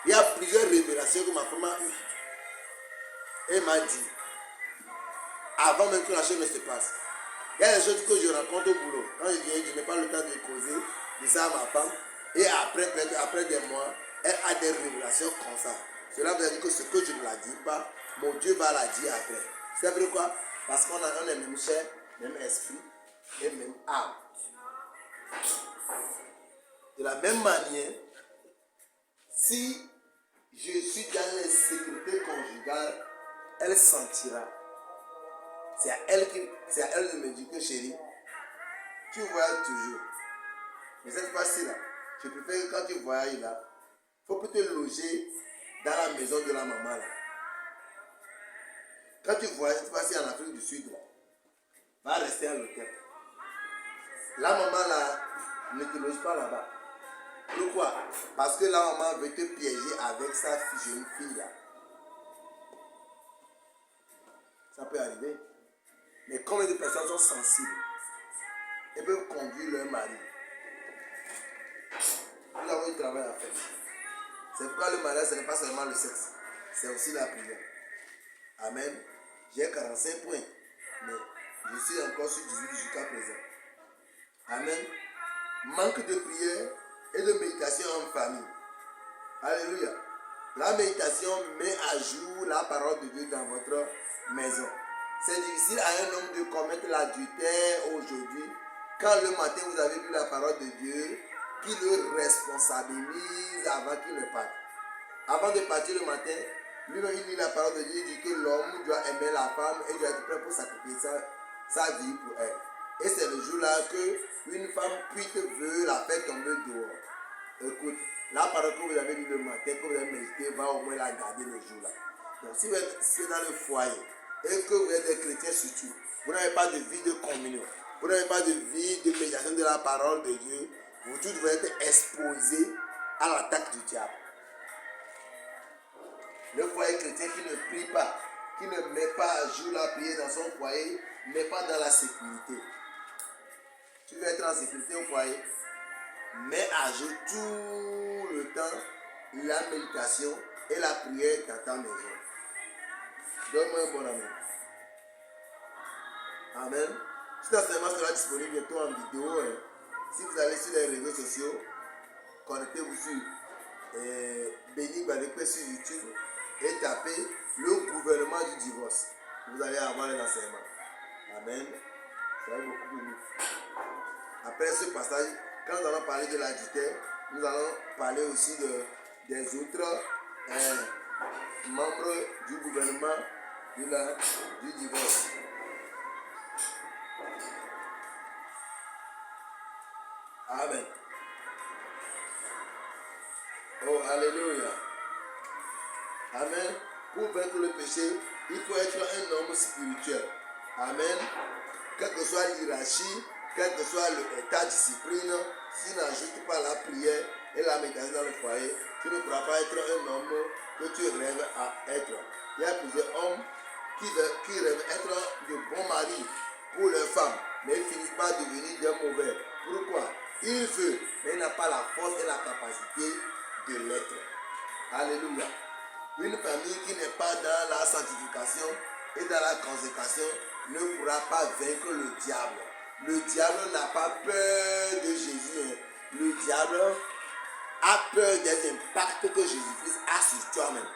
Il y a plusieurs révélations que ma femme a eues. Elle m'a dit, avant même que la chose ne se passe. Il y a des choses que je rencontre au boulot. Quand je viens, je n'ai pas le temps de causer de ça à ma femme. Et après des mois, elle a des révélations comme ça. Cela veut dire que ce que je ne la dis pas, mon Dieu va la dire après. C'est vrai quoi? Parce qu'on a même chair, même esprit et même âme. De la même manière, si je suis dans l'insécurité conjugale, elle sentira. C'est à elle de me dire que chérie, tu voyages toujours. Mais cette fois-ci là, je préfère que quand tu voyages là, il faut plutôt loger dans la maison de la maman là. Quand tu voyages cette fois-ci en Afrique du Sud là, va rester à l'hôtel. La maman là, ne te loge pas là-bas. Pourquoi? Parce que la maman veut te piéger avec sa jeune fille là. Ça peut arriver. Mais combien de personnes sont sensibles et peuvent conduire leur mari? Nous avons du travail à faire. C'est pourquoi le mariage, ce n'est pas seulement le sexe, c'est aussi la prière. Amen. J'ai 45 points, mais je suis encore sur 18 jusqu'à présent. Amen. Manque de prière et de méditation en famille. Alléluia. La méditation met à jour la parole de Dieu dans votre maison. C'est difficile à un homme de commettre l'adultère aujourd'hui quand le matin vous avez lu la parole de Dieu qui le responsabilise avant qu'il ne parte. Avant de partir le matin, lui-même il lit la parole de Dieu, il dit que l'homme doit aimer la femme et doit être prêt pour sacrifier sa vie pour elle. Et c'est le jour-là que une femme pute veut la faire tomber dehors. Écoute, la parole que vous avez lue le matin, que vous avez médité, va au moins la garder le jour-là. Donc si vous êtes dans le foyer et que vous êtes des chrétiens surtout, vous n'avez pas de vie de communion, vous n'avez pas de vie de méditation de la parole de Dieu, vous tous devez être exposés à l'attaque du diable. Le foyer chrétien qui ne prie pas, qui ne met pas à jour la prière dans son foyer, n'est pas dans la sécurité. Tu veux être en sécurité au foyer, mets à jour tout le temps la méditation et la prière dans ta maison. Donne-moi un bon amen. Amen. Cet enseignement sera disponible bientôt en vidéo. Si vous allez sur les réseaux sociaux, connectez-vous sur Béni Badekpe sur YouTube et tapez le gouvernement du divorce. Vous allez avoir les enseignements. Amen. Ça va être beaucoup béni. Après ce passage, quand nous allons parler de l'adultère, nous allons parler aussi des autres membres du gouvernement du divorce. Amen. Alléluia. Amen. Pour vaincre le péché, il faut être un homme spirituel. Amen. Quelle que soit l'hierarchie, quel que soit ta discipline, si tu n'ajoutes pas la prière et la méditation dans le foyer, tu ne pourras pas être un homme que tu rêves à être. Il y a plusieurs hommes qui rêvent être de bons maris pour leurs femmes, mais ils finissent par devenir des mauvais. Pourquoi? Il veut, mais il n'a pas la force et la capacité de l'être. Alléluia. Une famille qui n'est pas dans la sanctification et dans la consécration ne pourra pas vaincre le diable. Le diable n'a pas peur de Jésus. Le diable a peur des impacts que Jésus-Christ a sur toi-même.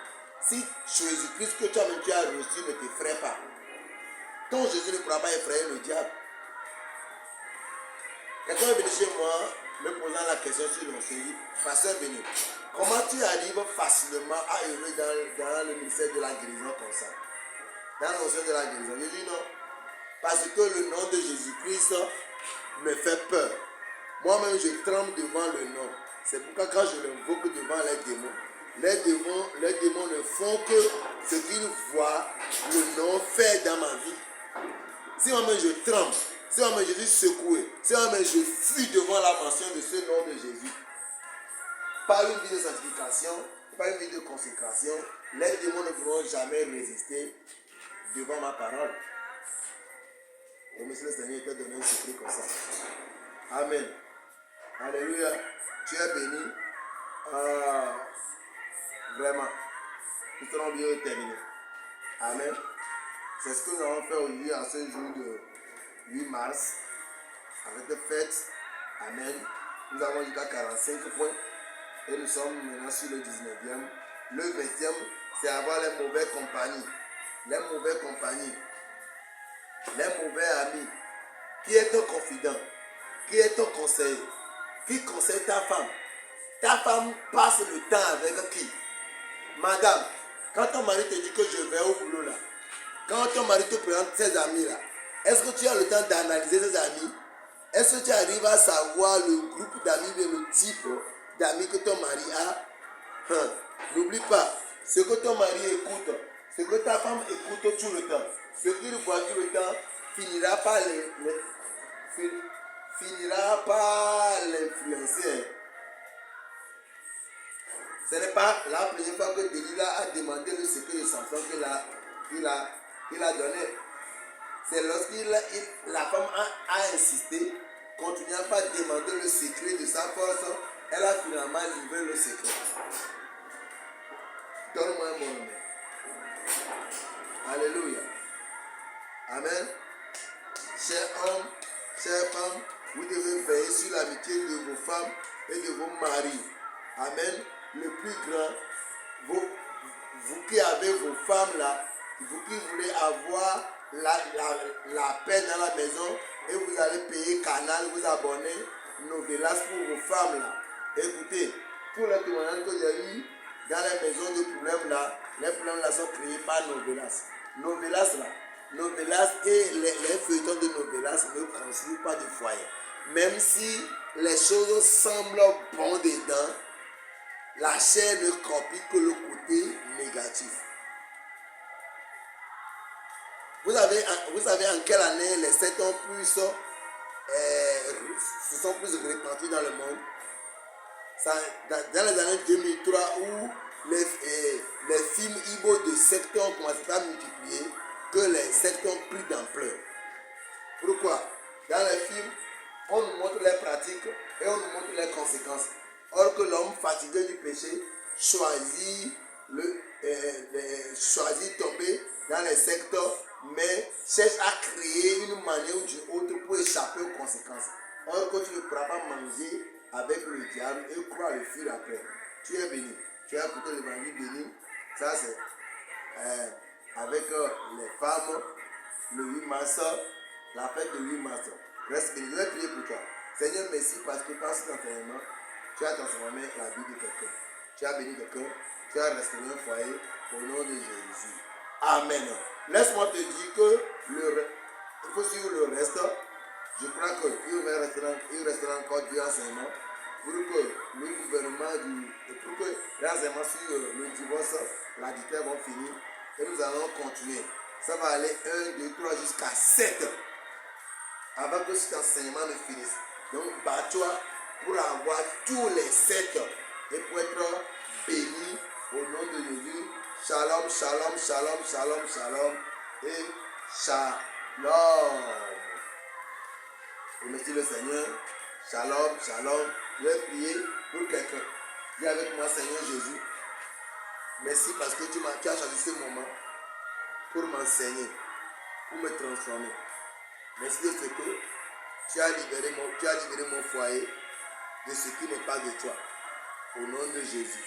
Si Jésus-Christ que toi-même tu as reçu ne t'effraie pas, ton Jésus ne pourra pas effrayer le diable. Quelqu'un est venu chez moi me posant la question sur mon suivi. Pasteur Béni, comment tu arrives facilement à œuvrer dans le ministère de la guérison comme ça? Dans la notion de la guérison. Je dis non. Parce que le nom de Jésus-Christ me fait peur. Moi-même, je tremble devant le nom. C'est pourquoi quand je l'invoque devant les démons ne font que ce qu'ils voient le nom faire dans ma vie. Si moi-même je tremble, si moi-même je suis secoué, si moi-même je fuis devant la mention de ce nom de Jésus, par une vie de sanctification, par une vie de consécration, les démons ne pourront jamais résister devant ma parole. Et monsieur le Seigneur t'a donné un secret comme ça. Amen. Alléluia. Tu es béni. Vraiment. Nous serons bien terminés. Amen. C'est ce que nous allons faire aujourd'hui à ce jour de 8 mars. Avec des fêtes. Amen. Nous avons jusqu'à 45 points. Et nous sommes maintenant sur le 19e. Le 20e, c'est avoir les mauvaises compagnies. Les mauvaises compagnies. Les mauvais amis. Qui est ton confident? Qui est ton conseiller? Qui conseille ta femme? Ta femme passe le temps avec qui? Madame, quand ton mari te dit que je vais au boulot là, quand ton mari te présente ses amis là, est-ce que tu as le temps d'analyser ses amis? Est-ce que tu arrives à savoir le groupe d'amis, le type d'amis que ton mari a? N'oublie pas, ce que ton mari écoute, ce que ta femme écoute tout le temps, ce qu'il voit tout le temps, finira par l'influencer. Ce n'est pas la première fois que Delilah a demandé le secret de Samson qu'il a donné. C'est lorsque la femme a insisté, continuant pas demander le secret de sa force, elle a finalement livré le secret. Donne-moi un bon nom. Alléluia. Amen. Chers hommes, chères femmes, vous devez veiller sur l'amitié de vos femmes et de vos maris. Amen. Le plus grand, vous qui avez vos femmes là, vous qui voulez avoir la paix dans la maison et vous allez payer Canal, vous abonner Novelas pour vos femmes là. Écoutez, tous les témoignages que j'ai eu dans les maisons de problèmes là, les problèmes là sont créés par Novelas. Novelas et les feuilletons de Novelas ne construisent pas de foyer. Même si les choses semblent bonnes dedans, la chair ne copie que le côté négatif. Vous savez en quelle année les 7 ans se sont plus répandus dans le monde? Dans les années 2003 où les films Igbo de sectes ont commencé à multiplier, que les sectes ont pris d'ampleur. Pourquoi? Dans les films, on nous montre les pratiques et on nous montre les conséquences. Or que l'homme fatigué du péché choisit tomber dans les secteurs, mais cherche à créer une manière ou d'une autre pour échapper aux conséquences. Or que tu ne pourras pas manger avec le diable et croire le fuir après. Tu es béni. Tu as écouté l'évangile béni. Ça c'est avec les femmes, le 8 mars, la fête de 8 mars. Reste béni. Je vais prier pour toi. Seigneur, merci parce que par cet enseignement, tu as transformé la vie de quelqu'un. Tu as béni quelqu'un. Tu as restauré un foyer au nom de Jésus. Amen. Laisse-moi te dire que il faut suivre le reste. Je crois qu'il restera encore du enseignement. pour que le gouvernement pour que là, sur le divorce, la dictature vont finir et nous allons continuer. Ça va aller 1, 2, 3 jusqu'à 7 avant que cet enseignement ne finisse. Donc, bats-toi pour avoir tous les 7 et pour être béni au nom de Jésus. Shalom, shalom, shalom, shalom, shalom et shalom. Remercie le Seigneur. Shalom, shalom. Je vais prier pour quelqu'un. Dis avec moi, Seigneur Jésus. Merci parce que tu as choisi ce moment pour m'enseigner, pour me transformer. Merci de ce que tu as libéré mon foyer de ce qui n'est pas de toi. Au nom de Jésus.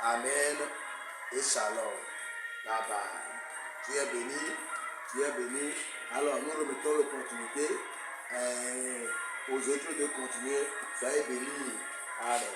Amen et shalom. Bye bye. Tu es béni. Tu es béni. Alors nous remettons l'opportunité aux autres de continuer. Soyez bénis. Amen.